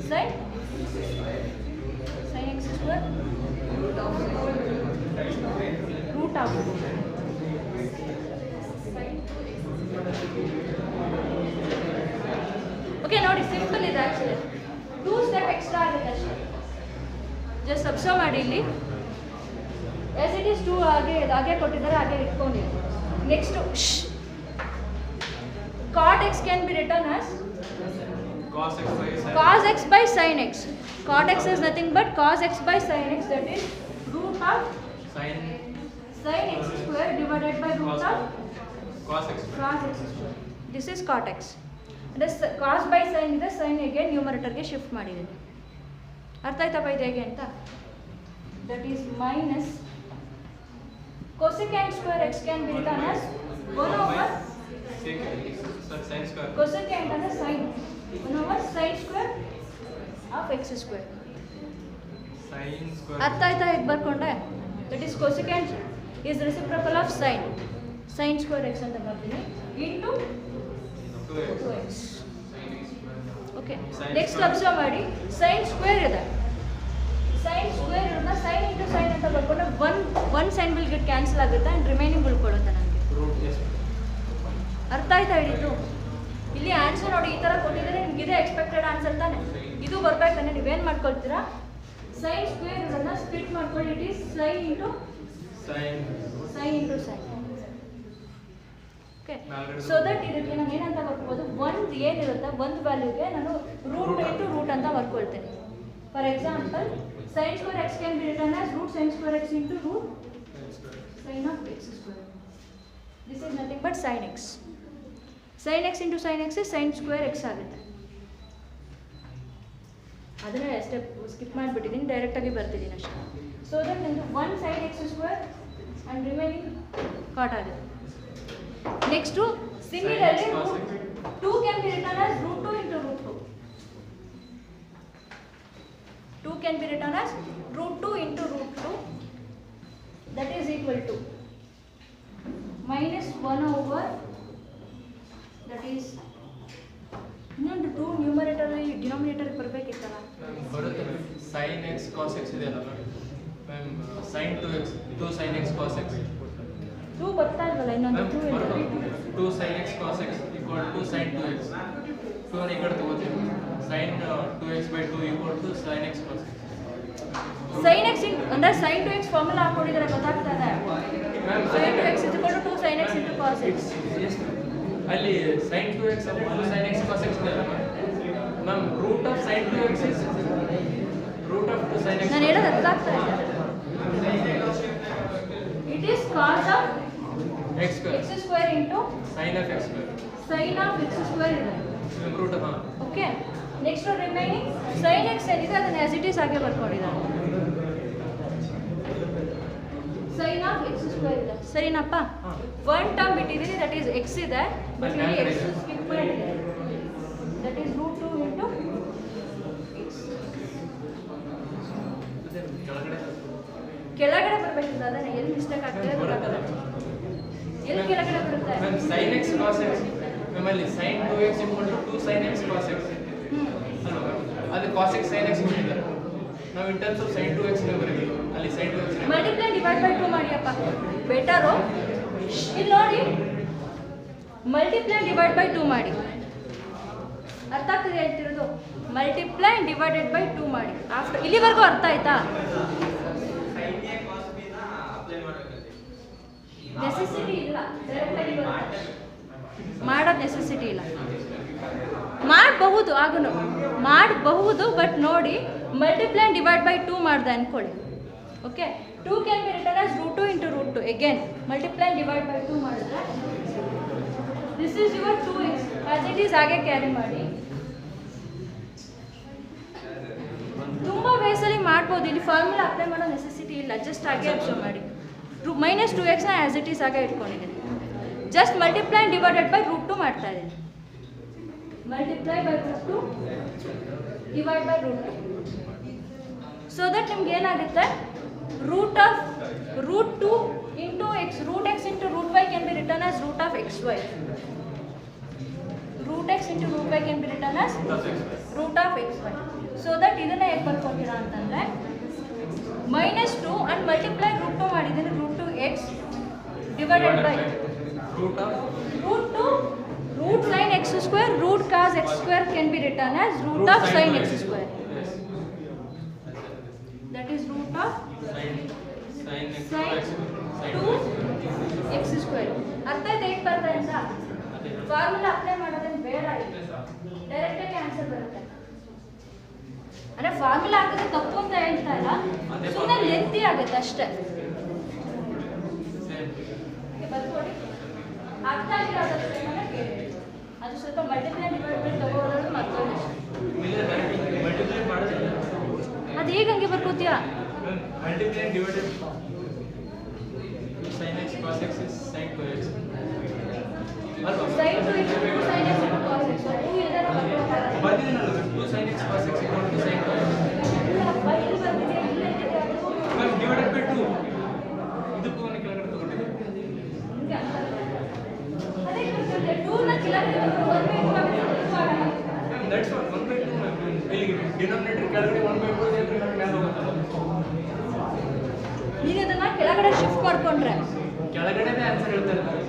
sin x square root of okay ನೋಡಿ, ಸಿಂಪಲ್ ಇದೆ ಆ್ಯಕ್ಚುಲಿ. 2 ಸ್ಟೆಪ್ ಎಕ್ಸ್ಟ್ರಾ ಆಗುತ್ತೆ ಅಷ್ಟೇ. ಜಸ್ಟ್ ಅಬ್ಸರ್ವ್ ಮಾಡಿ ಇಲ್ಲಿ ಆಸ್ ಇಟ್ ಈಸ್ 2 ಹಾಗೆ ಕೊಟ್ಟಿದ್ದಾರೆ, ಹಾಗೆ ಇಟ್ಕೊಂಡಿದೆ. Next cot x can be written as cos x by sin x. Cot x is nothing but cos x by sin x, that is root of sin x square divided by root of cos x square. This is cot x. This cos by sin ಇದೆ, sin again ನ್ಯೂಮರೇಟರ್ಗೆ shift ಮಾಡಿದ್ದೀನಿ. ಅರ್ಥ ಆಯ್ತಪ್ಪ ಇದು ಹೇಗೆ ಅಂತ? That is minus cosecant square x can be written as 1 over cosecant ಅಂದರೆ sin 1 over sin square of x square. ಅರ್ಥ ಆಯ್ತಾ ಹೇಗೆ ಬರ್ಕೊಂಡೆ? That is cosecant is reciprocal of sin square x ಅಂತ ಬರ್ತೀನಿ into 2x. Okay, next observe ಮಾಡಿ, sin square ಇದೆ, sin square ಇರೋದನ್ನ sin into sin ಅಂತ ಬರ್ಕೊಂಡ್ರೆ one sin will get cancel ಆಗುತ್ತೆ ಆ್ಯಂಡ್ ರಿಮೈನಿಂಗ್ ಉಳ್ಕೊಳ್ಳುತ್ತೆ ನನಗೆ. ಅರ್ಥ ಆಯ್ತಾ ಹೇಳಿದ್ದು? ಇಲ್ಲಿ ಆನ್ಸರ್ ನೋಡಿ ಈ ಥರ ಕೊಟ್ಟಿದ್ದಾರೆ, ನಿಮ್ಗೆ ಇದೇ ಎಕ್ಸ್ಪೆಕ್ಟೆಡ್ ಆನ್ಸರ್ ತಾನೆ, ಇದು ಬರ್ಬೇಕಾನೆ. ನೀವೇನು ಮಾಡ್ಕೊಳ್ತೀರಾ? sin ಸ್ಕ್ವೇರ್ ಇರೋದನ್ನ ಸ್ಪ್ಲಿಟ್ ಮಾಡ್ಕೊಳ್ಳಿ, it is sin into sin. Okay, so that ಇದಕ್ಕೆ ನಾನು ಏನಂತ ಬರ್ಕೋಬೋದು, ಒಂದು ಏನಿರುತ್ತೆ ಒಂದು ವ್ಯಾಲ್ಯೂಗೆ ನಾನು ರೂಟ್ ಇಂಟು ರೂಟ್ ಅಂತ ಬರ್ಕೊಳ್ತೇನೆ. For example sin square x can be written as root sin square x into root sin of x square. This is nothing but sin x. Sin x into sin x is sin square x ಆಗುತ್ತೆ. ಅದನ್ನೇ step skip ಮಾಡಿಬಿಟ್ಟಿದ್ದೀನಿ, ಡೈರೆಕ್ಟಾಗಿ ಬರ್ತಿದ್ದೀನಿ ಅಷ್ಟೇ. So that ನಿಮಗೆ 1 sin x square and remaining cot ಆಗುತ್ತೆ. Next similarly 2 can be written as root 2 into root 2. 2 can be written as root 2 into root 2, that is equal to minus 1 over, that is ಇನ್ನೊಂದು 2 numerator denominator ಬರಬೇಕಿತ್ತಲ್ಲ, ಬರುತ್ತೆ sin x cos x ಇದೆಯಲ್ಲ ma'am, sin 2x 2 sin x cos x 2 ಬರ್ತಾ ಇಲ್ವಲ್ಲ, ಇನ್ನೊಂದು 2 ಇದೆ. 2 sin x cos x equal to sin 2x. 2 ಈ ಕಡೆ ತಗೋತೀವಿ, sin 2x by 2 equal to sin x cos x. sin x ಅಂದರೆ sin 2x ಫಾರ್ಮುಲಾ ಹಾಕೊಂಡಿದ್ದಾರೆ, ಗೊತ್ತಾಗ್ತಾ ಇದೆ. sin 2x is equal to 2 sin x into cos x. ಅಲ್ಲಿ sin 2x 2 sin x cos x ಇದೆ ma'am, root of sin 2x is root of 2 sin x. ನಾನು ಹೇಳೋದು ಅರ್ಥ ಆಗ್ತಾ ಇದೆ. It is cos of x square into sin of x square. sin of x square ಇದೆ. Root of okay, next remaining sin x ಏನಿದೆ ಅದನ್ನ as it is ಹಾಗೆ ಬರ್ಕೊಂಡಿದ್ದಾರೆ. sin of x square ಇದೆ, ಸರಿನಪ್ಪ? ಒನ್ ಟರ್ಮ್ ಬಿಟ್ಟಿದ್ದೀನಿ, that is x ಇದೆ, but ಇಲ್ಲಿ x ಸ್ಕಿಪ್ ಮಾಡಿದೆ, that is root 2 into x. ಕೆಳಗಡೆ ಬರಬೇಕಿಲ್ಲ, ಅದನ್ನ ಎಲ್ಲಿ ಮಿಸ್ಟೇಕ್ ಆಗ್ತದೆ ಗೊತ್ತಾಗಲ್ಲ. ಎಲ್ಲಿ ಕೆಳಗಡೆ ಬರುತ್ತೆ? Ma'am sin x cos x ma'am, sin 2x equal to 2 sin x cos x ಅಲ್ವಾ ಮ್ಯಾಮ್? ಅದು cos x sin x ಕೊಟ್ಟಿದ್ದಾರೆ, ನಾವು in terms of sin 2x ಬರೀಬೇಕು, ಅಲ್ಲಿ sin 2x multiply divide by 2 ಮಾಡಿಯಪ್ಪ, ಬೆಟರು. ಇಲ್ಲಿ ನೋಡಿ, ಮಲ್ಟಿಪ್ಲೈ ಡಿವೈಡ್ ಬೈ 2 ಮಾಡಿ, ಅರ್ಥ ಆಗ್ತದೆ ಹೇಳ್ತಿರೋದು? ಮಲ್ಟಿಪ್ಲೈ ಡಿವೈಡೆಡ್ ಬೈ 2 ಮಾಡಿ. ಆಫ್ಟರ್ ಇಲ್ಲಿವರೆಗೂ ಅರ್ಥ ಆಯ್ತಾ? ನೆಸೆಸಿಟಿ ಇಲ್ಲ, ಡೈರೆಕ್ಟಾಗಿ ಮಾಡೋದು ನೆಸೆಸಿಟಿ ಇಲ್ಲ. ಮಾಡಬಹುದು, ಆಗನು ಮಾಡಬಹುದು, ಬಟ್ ನೋಡಿ ಮಲ್ಟಿಪ್ಲೈ ಡಿವೈಡ್ ಬೈ 2 ಮಾಡಿದೆ ಅಂದ್ಕೊಳ್ಳಿ, Okay, 2 can be written as root 2 into root 2. Again, multiply and divide by 2 ಮಾಡಿದ್ರೆ this is your 2x. As it is ಹಾಗೆ ಕ್ಯಾರಿ ಮಾಡಿ. ತುಂಬಾ ಬೇಸಲ್ಲಿ ಮಾಡ್ಬೋದು, ಇಲ್ಲಿ ಫಾರ್ಮುಲಾ ಅಪ್ಲೈ ಮಾಡೋ ನೆಸೆಸಿಟಿ ಇಲ್ಲ, ಜಸ್ಟ್ ಹಾಗೆ ಅಬ್ಸರ್ವ್ ಮಾಡಿ. ಮೈನಸ್ 2x ನ ಆಸ್ ಇಟ್ ಈಸ್ ಹಾಗೆ ಇಟ್ಕೊಂಡಿದ್ದೀನಿ. Just multiply and divided by root 2 ಮಾಡ್ತಾ ಇದ್ದೀನಿ. Multiply by root 2 divide by root 2. So that ನಿಮ್ಗೆ ಏನಾಗುತ್ತೆ, root of root 2 into x, root x into root y can be written as root of xy. Root x into root y can be written as root of xy. So that ಇದನ್ನ ಹೇಗೆ ಬರ್ಕೊತೀರಾ ಅಂತಂದ್ರೆ -2 and multiply root 2 ಮಾಡಿದ್ದೀನಿ, root 2x divided by root 2 root sin x square root cos x square can be written as root of sin x square. That is root of sin 2x square. ಅರ್ಥ ಆಯ್ತು ಹೇಗೆ ಬರ್ತಾ ಅಂತ? Formula apply ಮಾಡೋದೇನು ಬೇಡ, direct ಆಗಿ answer ಬರುತ್ತೆ. ಅಂದ್ರೆ formula ಹಾಕಿದ್ರೆ ತಪ್ಪು ಅಂತ ಹೇಳ್ತಾ ಇಲ್ಲ, ಸುಮ್ಮನೆ ಲೆಂತಿ ಆಗುತ್ತೆ ಅಷ್ಟೇ. ಬರ್ಕೊಡಿ, ಅರ್ಥ ಆಗಿರೋದ್ರ ಕೇಳಿ. ಅದು ಸ್ವಲ್ಪ ಮಲ್ಟಿಪ್ಲೈ ಡಿವೈಡ್ ಬೈ ತಗೋರೋದು ಮತ್ತೊಂದು. ಅದು ಹೇಗೆ ಹಂಗೆ ಬರ್ಕೋತೀಯಾ? Multiply and divided sin x cos x is sin 2x. Sin 2x into sin x into cos x. 2 ಇಲ್ಲದೆ ಬರ್ಕೋತಾರೆ. ಬಂದಿದ್ದೀನಲ್ಲ 2 sin x cos x equal to sin 2x. ಇಲ್ಲಿ ಬಂದಿದೆ, ಇಲ್ಲೇ ಇದೆ ಅದು. Ma'am divided by 2. ಇದಕ್ಕೂ ಒಂದು ಕೆಳಗಡೆ ತಗೊಂಡಿದ್ದೀವಿ. ಹಿಂಗೆ ಅಂತಾರೆ. ಅದೇ ಗೊತ್ತಿದೆ, 2 ನ ಕೆಳಗಡೆ ಬಂದು 1/2 ಆಗುತ್ತೆ. That's what 1/2 ma'am. ಇಲ್ಲಿ ಡಿನಾಮಿನೇಟರ್ ಕೆಳಗಡೆ 1/2 ಇದೆ ಅಂದ್ರೆ ಮೇಲೆ ಹೋಗುತ್ತಲ್ಲ. ಈಗ ಅದನ್ನ ಕೆಳಗಡೆ ಶಿಫ್ಟ್ ಮಾಡ್ಕೊಂಡ್ರೆ ಕೆಳಗಡೆನೇ ಆನ್ಸರ್ ಹೇಳ್ತಾ ಇರ್ತಾರೆ.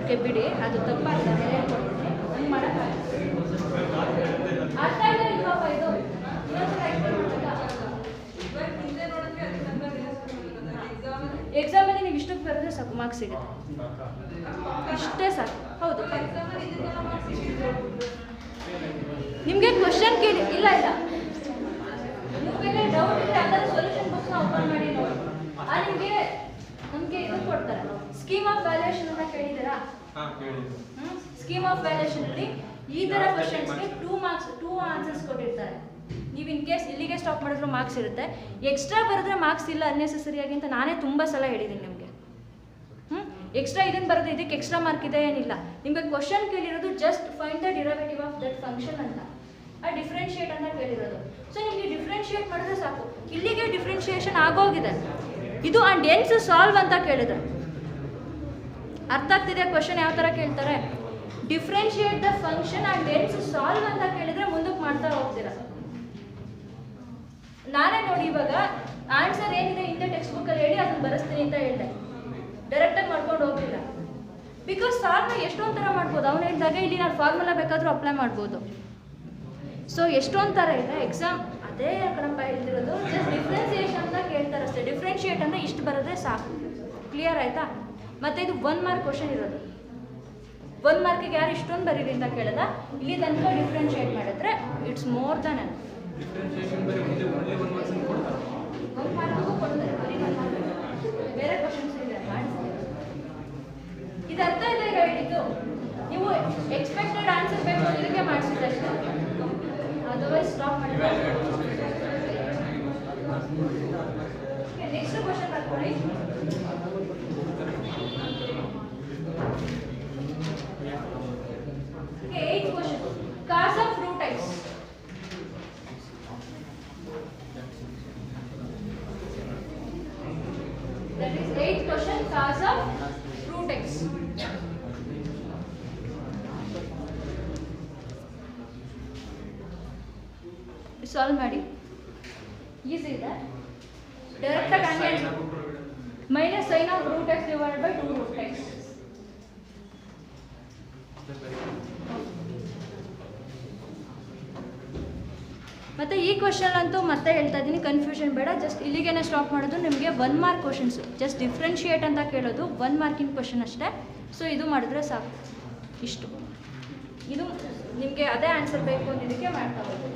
ಓಕೆ ಬಿಡಿ, ಅದು ತಪ್ಪಾಗಿದೆ, ಹೇಳ್ಕೊಡ್ತೀನಿ. ಹಂಗೆ ಮಾಡೋಕ್ಕಾಗಲ್ಲ. ಅರ್ಥ ಇಲ್ಲ ಇಲ್ವಪ್ಪ ಇದು? ಎಕ್ಸಾಮಲ್ಲಿ ನೀವು ಇಷ್ಟಕ್ಕೆ ಬರೆದ್ರೆ ಸಾಕು, ಮಾರ್ಕ್ಸ್ ಸಿಗುತ್ತೆ. ಇಷ್ಟೇ ಸಾಕು. ಹೌದು, ನಿಮಗೆ ಕ್ವಶನ್ ಕೇಳಿ. ಇಲ್ಲ ಇಲ್ಲ, ನಿಮಗೆ ಡೌಟ್ ಇದ್ರೆ ಅದರ ಸೊಲ್ಯೂಷನ್ ಬುಕ್ಸ್ನ ಓಪನ್ ಮಾಡಿ ನೋಡಿ. ನಿಮಗೆ ನಮಗೆ ಇದು ಕೊಡ್ತಾರೆ, ಸ್ಕೀಮ್ ಆಫ್ ವ್ಯಾಲ್ಯೂಯೇಷನ್ ಅನ್ನ ಕೇಳಿದ್ದೀರಾ? ಸ್ಕೀಮ್ ಆಫ್ ವ್ಯಾಲ್ಯೂಯೇಷನ್ ಅಲ್ಲಿ ಈ ತರ ಕ್ವಶನ್ಸ್ಗೆ 2 ಆನ್ಸರ್ಸ್ ಕೊಟ್ಟಿರ್ತಾರೆ. ನೀವು ಇನ್ ಕೇಸ್ ಇಲ್ಲಿಗೆ ಸ್ಟಾಪ್ ಮಾಡಿದ್ರು ಮಾರ್ಕ್ಸ್ ಇರುತ್ತೆ, ಎಕ್ಸ್ಟ್ರಾ ಬರೆದ್ರೆ ಮಾರ್ಕ್ಸ್ ಇಲ್ಲ ಅನ್ನೆಸೆಸರಿಯಾಗಿ ಅಂತ ನಾನೇ ತುಂಬ ಸಲ ಹೇಳಿದ್ದೀನಿ ನಿಮಗೆ. ಎಕ್ಸ್ಟ್ರಾ ಇದನ್ನು ಬರೆದು ಇದಕ್ಕೆ ಎಕ್ಸ್ಟ್ರಾ ಮಾರ್ಕ್ ಇದೆ ಏನಿಲ್ಲ. ನಿಮಗೆ ಕ್ವಶನ್ ಕೇಳಿರೋದು just find the derivative of that function ಅಂತ, ಆ ಡಿಫ್ರೆನ್ಶಿಯೇಟ್ ಅಂತ ಕೇಳಿರೋದು. ಸೊ ನಿಮಗೆ ಡಿಫ್ರೆನ್ಶಿಯೇಟ್ ಮಾಡಿದ್ರೆ ಸಾಕು, ಇಲ್ಲಿಗೆ ಡಿಫ್ರೆನ್ಶಿಯೇಷನ್ ಆಗೋಗಿದೆ. ಇದು ಆ್ಯಂಡ್ ಎನ್ಸ್ ಸಾಲ್ವ್ ಅಂತ ಕೇಳಿದೆ. ಅರ್ಥ ಆಗ್ತಿದೆ ಕ್ವಶನ್ ಯಾವ ಥರ ಕೇಳ್ತಾರೆ? Differentiate the function and ಎನ್ಸ್ solve ಅಂತ ಕೇಳಿದ್ರೆ ಮುಂದಕ್ಕೆ ಮಾಡ್ತಾ ಹೋಗ್ತೀರಾ. ನಾನೇ ನೋಡಿ ಇವಾಗ ಆನ್ಸರ್ ಏನಿದೆ ಹಿಂದೆ ಟೆಕ್ಸ್ಟ್ ಬುಕ್ಕಲ್ಲಿ ಹೇಳಿ ಅದನ್ನು ಬರೆಸ್ತೀನಿ ಅಂತ ಹೇಳಿದೆ, ಡೈರೆಕ್ಟಾಗಿ ಮಾಡ್ಕೊಂಡು ಹೋಗಿಲ್ಲ. ಬಿಕಾಸ್ ಸಾಲ್ವ್ನ ಎಷ್ಟೊಂದು ಥರ ಮಾಡ್ಬೋದು. ಅವನು ಹೇಳಿದಾಗ ಇಲ್ಲಿ ನಾನು ಫಾರ್ಮುಲಾ ಬೇಕಾದರೂ ಅಪ್ಲೈ ಮಾಡ್ಬೋದು. ಸೊ ಎಷ್ಟೊಂದು ಥರ ಇದೆ. ಎಕ್ಸಾಮ್ ಅದೇ ಕಣಪ್ಪ ಹೇಳ್ತಿರೋದು, ಜಸ್ಟ್ ಡಿಫ್ರೆನ್ಸಿಯೇಷನ್ ಅಂತ ಕೇಳ್ತಾರೆ ಅಷ್ಟೇ. ಡಿಫ್ರೆನ್ಶಿಯೇಟ್ ಅಂದರೆ ಇಷ್ಟು ಬರೋದ್ರೆ ಸಾಕು. ಕ್ಲಿಯರ್ ಆಯಿತಾ? ಮತ್ತು ಇದು 1 ಮಾರ್ಕ್ ಕ್ವಶನ್ ಇರೋದು. 1 ಮಾರ್ಕಿಗೆ ಯಾರು ಇಷ್ಟೊಂದು ಬರೀರಿ ಅಂತ ಕೇಳಿದ, ಇಲ್ಲಿ ತನಕ ಡಿಫ್ರೆನ್ಶಿಯೇಟ್ ಮಾಡಿದ್ರೆ it's more than N. Differentiation ಬರೀ only 1 marks ಕೊಡ್ತಾರೆ. 1 ಮಾರ್ಕ್ಗೂ ಕೊಡ್ತಾರೆ, ಬರೀ 1 ಮಾರ್ಕ್. ಬೇರೆ ಕ್ವಶನ್ಸ್ ಇದೆ ಮಾಡಿಸ್ತೀವಿ. ಇದು ಅರ್ಥ ಇದೆ ಈಗ ಹೇಳಿದ್ದು. ನೀವು ಎಕ್ಸ್ಪೆಕ್ಟೆಡ್ ಆನ್ಸರ್ ಬೇಕು ಇದಕ್ಕೆ ಮಾಡಿಸಿದ್ರೆ ಅಷ್ಟೇ, ಅದರ್ವೈಸ್ ಸ್ಟಾಪ್ ಮಾಡಿ. ನೆಕ್ಸ್ಟ್ ಕ್ವಶನ್ ಬರ್ಕೊಳ್ಳಿ. Okay, 8th question. Cos of root x. That is 8th question, cos of root x. Solve ಮಾಡಿ, ಈಸಿ ಇದೆ. ಡೈರೆಕ್ಟಾಗಿ ಹಂಗೆ minus sine of root x divided by 2 root x. ಮತ್ತು ಈ ಕ್ವಶನ್ ಅಂತೂ ಮತ್ತೆ ಹೇಳ್ತಾ ಇದ್ದೀನಿ, ಕನ್ಫ್ಯೂಷನ್ ಬೇಡ. ಜಸ್ಟ್ ಇಲ್ಲಿಗೇನೆ ಸ್ಟಾಪ್ ಮಾಡೋದು. ನಿಮಗೆ 1 ಮಾರ್ಕ್ ಕ್ವಶನ್ಸು, ಜಸ್ಟ್ ಡಿಫ್ರೆನ್ಶಿಯೇಟ್ ಅಂತ ಕೇಳೋದು 1 ಮಾರ್ಕಿನ ಕ್ವಶನ್ ಅಷ್ಟೇ. ಸೊ ಇದು ಮಾಡಿದ್ರೆ ಸಾಕು, ಇಷ್ಟು. ಇದು ನಿಮಗೆ ಅದೇ ಆನ್ಸರ್ ಬೇಕು ಅಂದಿದ್ದಕ್ಕೆ ಮಾಡ್ತಾ ಹೋಗ್ಬೋದು.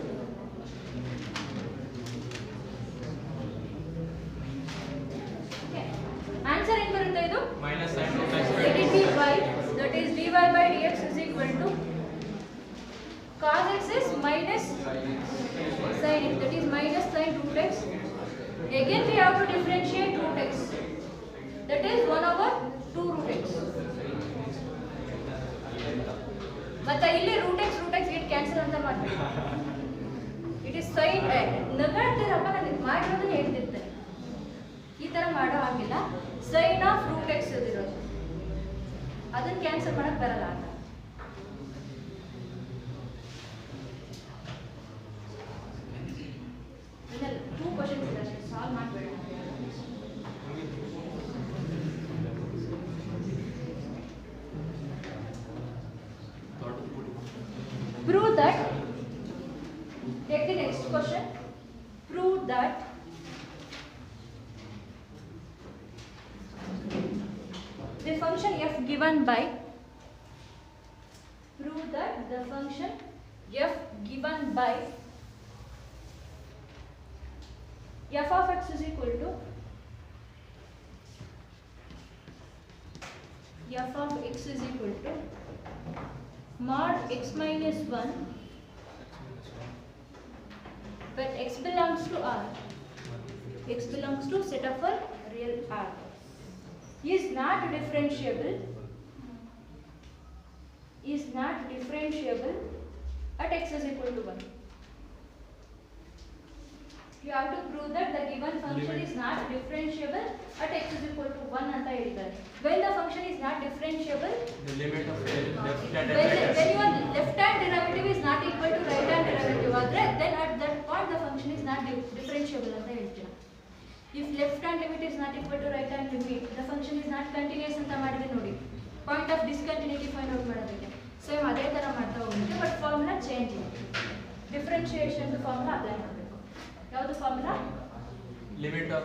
again we have to differentiate root x. That is 1/2 root x. ಮತ್ತೆ ಇಲ್ಲಿ root x get cancel ಅಂತ ಮಾಡಬೇಕು. It is sin ನಗಾಡ್ತಿರಪ್ಪ ನಾನು ಮಾಡಿರೋದನ್ನ ಹೇಳ್ತಿರ್ತಾರೆ. ಈ ತರ ಮಾಡೋ ಆಗಿಲ್ಲ. sin of root x ಇರೋದು. ಅದನ್ನ ಕ್ಯಾನ್ಸಲ್ ಮಾಡಕ್ ಬರಲ್ಲ ಅಂತ. ಇದರಲ್ಲಿ 2 ಕ್ವೆಶ್ಚನ್ಸ್ ಇದೆ ಅಷ್ಟೇ, ಸಾಲ್ವ್ ಮಾಡಬೇಡ. Prove that, take the next question. Prove that the function f given by, prove that the function f given by f of x is equal to f of x is equal to mod x minus 1 when x belongs to R, x belongs to set of a real R, is not differentiable at x is equal to 1. You have to prove that the given function is not differentiable at x is equal to 1 anta helidare. When the function is not differentiable, The limit of left hand and when right hand. your left hand derivative is not equal to right hand derivative adre, then at that point the function is not differentiable anta heltira. If left hand limit is not equal to right hand limit, the function is not continuous anta madide ನೋಡಿ. Point of discontinuity find out ಮಾಡೋದಕ್ಕೆ same ಅದೇ ತರ ಮಾಡ್ತಾ ಹೋಗುತ್ತೆ, but formula change ಇದೆ. Differentiation formula apply ಮಾಡಬೇಕು. ಯಾವುದು formula? Limit of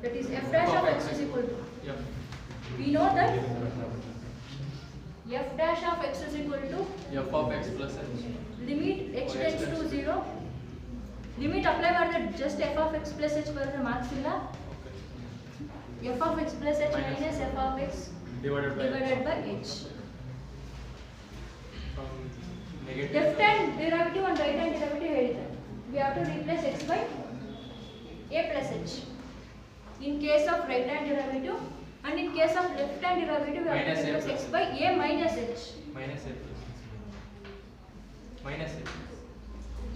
That is f dash of x is equal to, f. we know that f dash of x is equal to F of x plus h. limit x tends to 0. Limit apply ಮಾಡಿದ್ರೆ just f of x plus h ಬರುತ್ತೆ, marks ಇಲ್ಲ. f of x plus h minus f of x Divided by by h. from negative. Left hand derivative and right hand derivative ಹೇಳಿದ್ದಾರೆ. We have to replace x by a plus h. In case of right hand derivative and in case of left hand derivative, we have Minus to a replace plus. x by a minus h. Minus h. Minus h.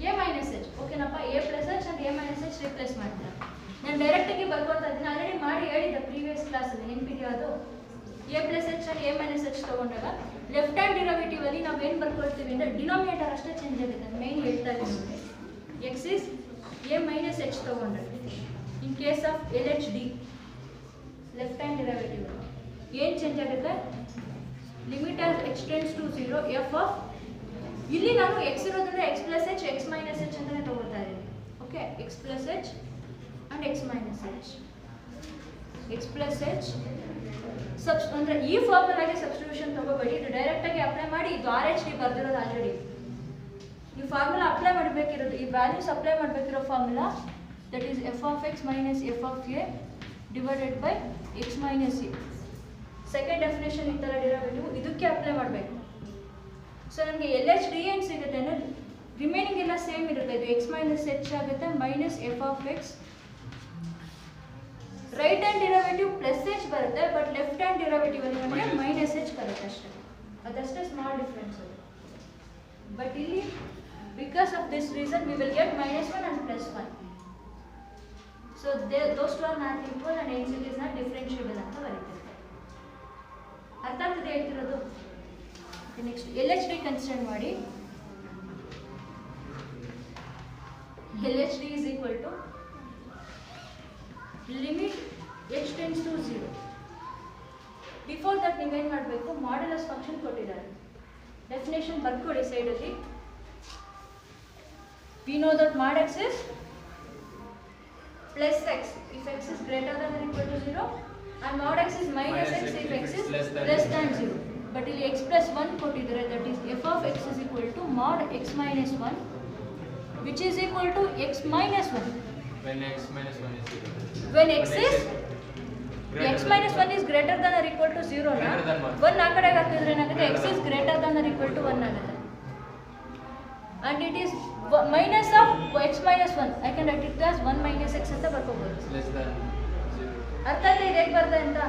a minus h. ಓಕೆನಪ್ಪ, a plus h and a minus h replace ಮಾಡ್ತಾರೆ. ನಾನು direct ಆಗಿ ಬರ್ಕೊಳ್ತಾ ಇದ್ದೀನಿ, already ಮಾಡಿ ಹೇಳಿದ್ದೆ previous class ಅಲ್ಲಿ, ನೆನಪಿದೆಯಾ ಅದು? a plus h and a minus h ತಗೊಂಡಾಗ ಲೆಫ್ಟ್ ಹ್ಯಾಂಡ್ ಡಿರೈವೇಟಿವ್ ಅಲ್ಲಿ ನಾವು ಏನು ಬರ್ಕೊಳ್ತೀವಿ ಅಂದ್ರೆ ಡಿನೋಮಿನೇಟರ್ ಅಷ್ಟೇ ಚೇಂಜ್ ಆಗುತ್ತೆ. ಮೇನ್ ಹೇಳ್ತಾ ಇದ್ದೀನಿ ನೋಡಿ, x is a minus h ತಗೊಂಡ್ರೆ in case of LHD left hand derivative ಏನು ಚೇಂಜ್ ಆಗುತ್ತೆ? Limit as x tends to 0 f of, ಇಲ್ಲಿ ನಾನು x ಇರೋದ್ರಿಂದ x plus h x minus h ಅಂತಾನೆ ತಗೊಳ್ತಾ ಇದ್ದೀನಿ. Okay, x plus h and x minus h, x plus h ಅಂದ್ರೆ ಈ ಫಾರ್ಮುಲಾಗೆ ಸಬ್ಸ್ಟಿಟ್ಯೂಷನ್ ತಗೋಬೇಡಿ, ಇದು ಡೈರೆಕ್ಟ್ ಆಗಿ ಅಪ್ಲೈ ಮಾಡಿ. ಇದು RHD ಬರ್ದಿರೋದು ಆಲ್ರೆಡಿ. ಈ ಫಾರ್ಮುಲಾ ಅಪ್ಲೈ ಮಾಡಬೇಕಿರೋದು, ಈ ವ್ಯಾಲ್ಯೂಸ್ ಅಪ್ಲೈ ಮಾಡಬೇಕಿರೋ formula that is f of x minus f of a divided by x minus a. Second definition ಈ ಥರ ಡಿರೈವೇಟಿವ್ ಇದಕ್ಕೆ ಅಪ್ಲೈ ಮಾಡಬೇಕು. ಸೊ ನನಗೆ LHD ಏನು ಸಿಗುತ್ತೆ ಅಂದರೆ ರಿಮೈನಿಂಗ್ ಎಲ್ಲ ಸೇಮ್ ಇರುತ್ತೆ. ಇದು x minus h ಆಗುತ್ತೆ, minus f of x. Right hand derivative plus h ಬರುತ್ತೆ, ಬಟ್ ಲೆಫ್ಟ್ ಹ್ಯಾಂಡ್ ಡಿರೈವೇಟಿವ್ ಅಲ್ಲಿ ನಮಗೆ ಮೈನಸ್ h ಬರುತ್ತೆ ಅಷ್ಟೇ. ಅದಷ್ಟೇ ಸ್ಮಾಲ್ ಡಿಫ್ರೆನ್ಸ್ ಅದು. ಬಟ್ ಇಲ್ಲಿ because of this reason we will get -1 and +1. So those two are not equal and hence it is not differentiable ಅಂತ ಬರೀತಾರೆ. ಅರ್ಥ ಆಗ್ತದೆ ಹೇಳ್ತಿರೋದು? ನೆಕ್ಸ್ಟ್ LHD ಕನ್ಸಿಡರ್ ಮಾಡಿ. LHD is equal to limit h tends to 0. Before that ನೀವೇನು ಮಾಡಬೇಕು? Modulus function ಕೊಟ್ಟಿದ್ದಾರೆ, definition ಬರ್ಕೊಡಿ ಸೈಡಲ್ಲಿ. V know that mod x is plus x if x is greater than or equal to 0 and mod x is minus x if x is less than 0. But ಇಲ್ಲಿ x plus 1 ಕೊಟ್ಟಿದ್ದಾರೆ, that is f of x is equal to mod x minus 1 which is equal to x minus 1. When x minus 1 is 0. When x is x minus 1 is greater than or equal to 0 na, 1 ಆ ಕಡೆಗೆ ಹಾಕಿದ್ರೆ ಏನಾಗುತ್ತೆ? x is greater than or equal to 1 ಆಗುತ್ತೆ. And it is minus of x minus 1 I can write it as 1 minus X ಅಂತ ಬರ್ಕೋಬೋದು. Less than 0. ಅರ್ಥ ಆಯ್ತಾ ಇದು ಹೇಗೆ ಬರ್ತದೆ ಅಂತ?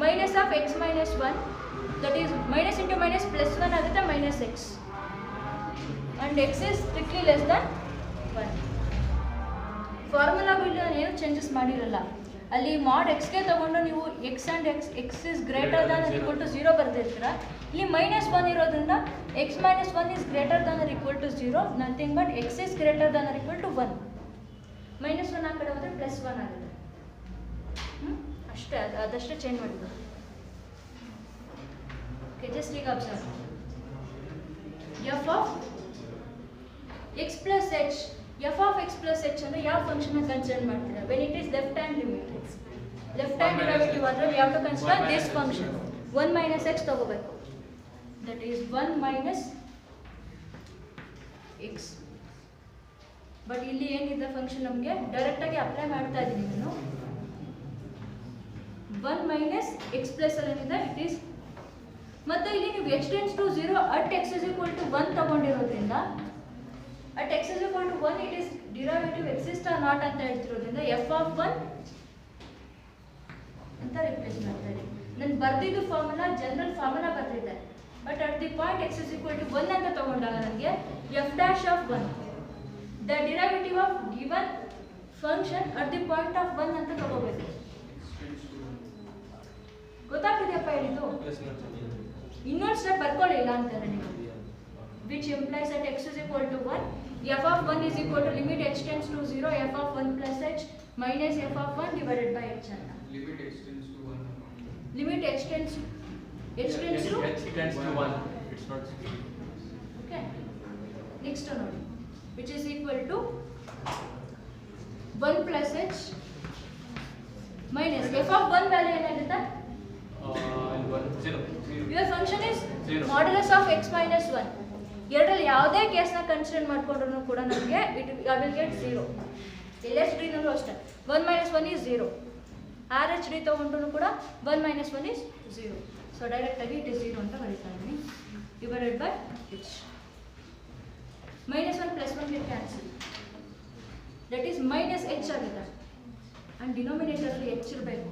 Minus of x minus 1 that is minus into minus plus 1 ಆಗುತ್ತೆ minus X and x is strictly less than 1. ಫಾರ್ಮುಲಾಗೂ ಇಲ್ಲಿ ನಾನು ಏನು ಚೇಂಜಸ್ ಮಾಡಿರಲ್ಲ. ಅಲ್ಲಿ ಮಾಡ್ ಎಕ್ಸ್ಗೆ ತಗೊಂಡು ನೀವು x and x is greater than or equal to 0 ಬರ್ತಿರ್ತೀರ. ಇಲ್ಲಿ ಮೈನಸ್ 1 ಇರೋದ್ರಿಂದ x minus 1 is greater than or equal to 0, nothing but x is greater than or equal to 1. Minus 1 ಆ ಕಡೆ ಹೋದರೆ ಪ್ಲಸ್ 1 ಆಗುತ್ತೆ. ಅಷ್ಟೇ, ಅದಷ್ಟೇ ಚೇಂಜ್ ಮಾಡಿದ್ದು. ಓಕೆ, ಜಸ್ಟ್ ಈಗ observe. F of x plus h, f of x plus h ಅಂದರೆ ಯಾವ ಫಂಕ್ಷನ್ ಕನ್ಸಿಡರ್ ಮಾಡ್ತೀರಾ? When it is left hand limit, left hand derivative ಅದರಲ್ಲಿ ಯಾವ to consider this function 1 minus x ತಗೋಬೇಕು. That is 1 minus x. But ಇಲ್ಲಿ ಏನಿದೆ function ನಮಗೆ ಡೈರೆಕ್ಟಾಗಿ ಅಪ್ಲೈ ಮಾಡ್ತಾ ಇದ್ದೀನಿ ನಾನು. 1 ಮೈನಸ್ ಎಕ್ಸ್ ಪ್ಲಸ್ ಅಲ್ಲಿ ಏನಿದೆ ಇಟ್ ಈಸ್, ಮತ್ತು ಇಲ್ಲಿ ನೀವು x tends to 0 at x is equal to 1 ತಗೊಂಡಿರೋದ್ರಿಂದ at x is equal to 1 it is derivative exist or not ಅಂತ ಹೇಳ್ತಿರೋದ್ರಿಂದ ಎಫ್ ಆಫ್ 1 ಅಂತ ರಿಪ್ಲೇಸ್ ಮಾಡ್ತಾ ಇದ್ದೀನಿ. ನಾನು ಬರ್ದಿದ್ದು ಫಾರ್ಮುಲಾ ಜನರಲ್ ಫಾರ್ಮುಲಾ ಬರ್ತಿದ್ದೆ, but at the point x is equal to 1 ಅಂತ ತಗೊಂಡಾಗ ನನಗೆ f dash of 1 the derivative of given function at the point of 1 ಅಂತ ತಗೋಬೇಕು. ಗೊತ್ತಾಗ್ತಿದೆಯಪ್ಪ ಹೇಳಿದ್ದು? ಇನ್ನೊಂದು ಸ್ಟೆಪ್ ಬರ್ಕೊಳ್ಳಿಲ್ಲ ಅಂತಾರೆ ನೀವು. Which implies at x is equal to 1 f of 1 is equal to limit h tends to 0 f of 1 plus h minus f of 1 divided by h ಅಂತ. Limit x tends to 1. Limit h tends to H tends to 1. It's not 0. Okay. Next one, which is equal to 1 plus h minus f of 1 value ಏನಾಗುತ್ತೆ? 0. Your function is 0. modulus of x minus 1. ಎರಡರಲ್ಲಿ ಯಾವುದೇ ಕೇಸ್ನ consider ಮಾಡ್ಕೊಂಡ್ರೂ ಕೂಡ ನಮಗೆ I will get 0. LHD ನಲ್ಲೂ ಅಷ್ಟೇ 1 minus 1 is 0. RHD ತಗೊಂಡ್ರೂ ಕೂಡ 1 minus 1 is 0. So ಡೈರೆಕ್ಟಾಗಿ ಇಟ್ ಇಸ್ 0 ಅಂತ ಬರೀತಾ ಇದ್ದೀನಿ. Divided by h. Minus 1 plus 1 will cancel. That is minus h ಆಗುತ್ತೆ. ಆ್ಯಂಡ್ ಡಿನೋಮಿನೇಟರಲ್ಲಿ h ಇರಬೇಕು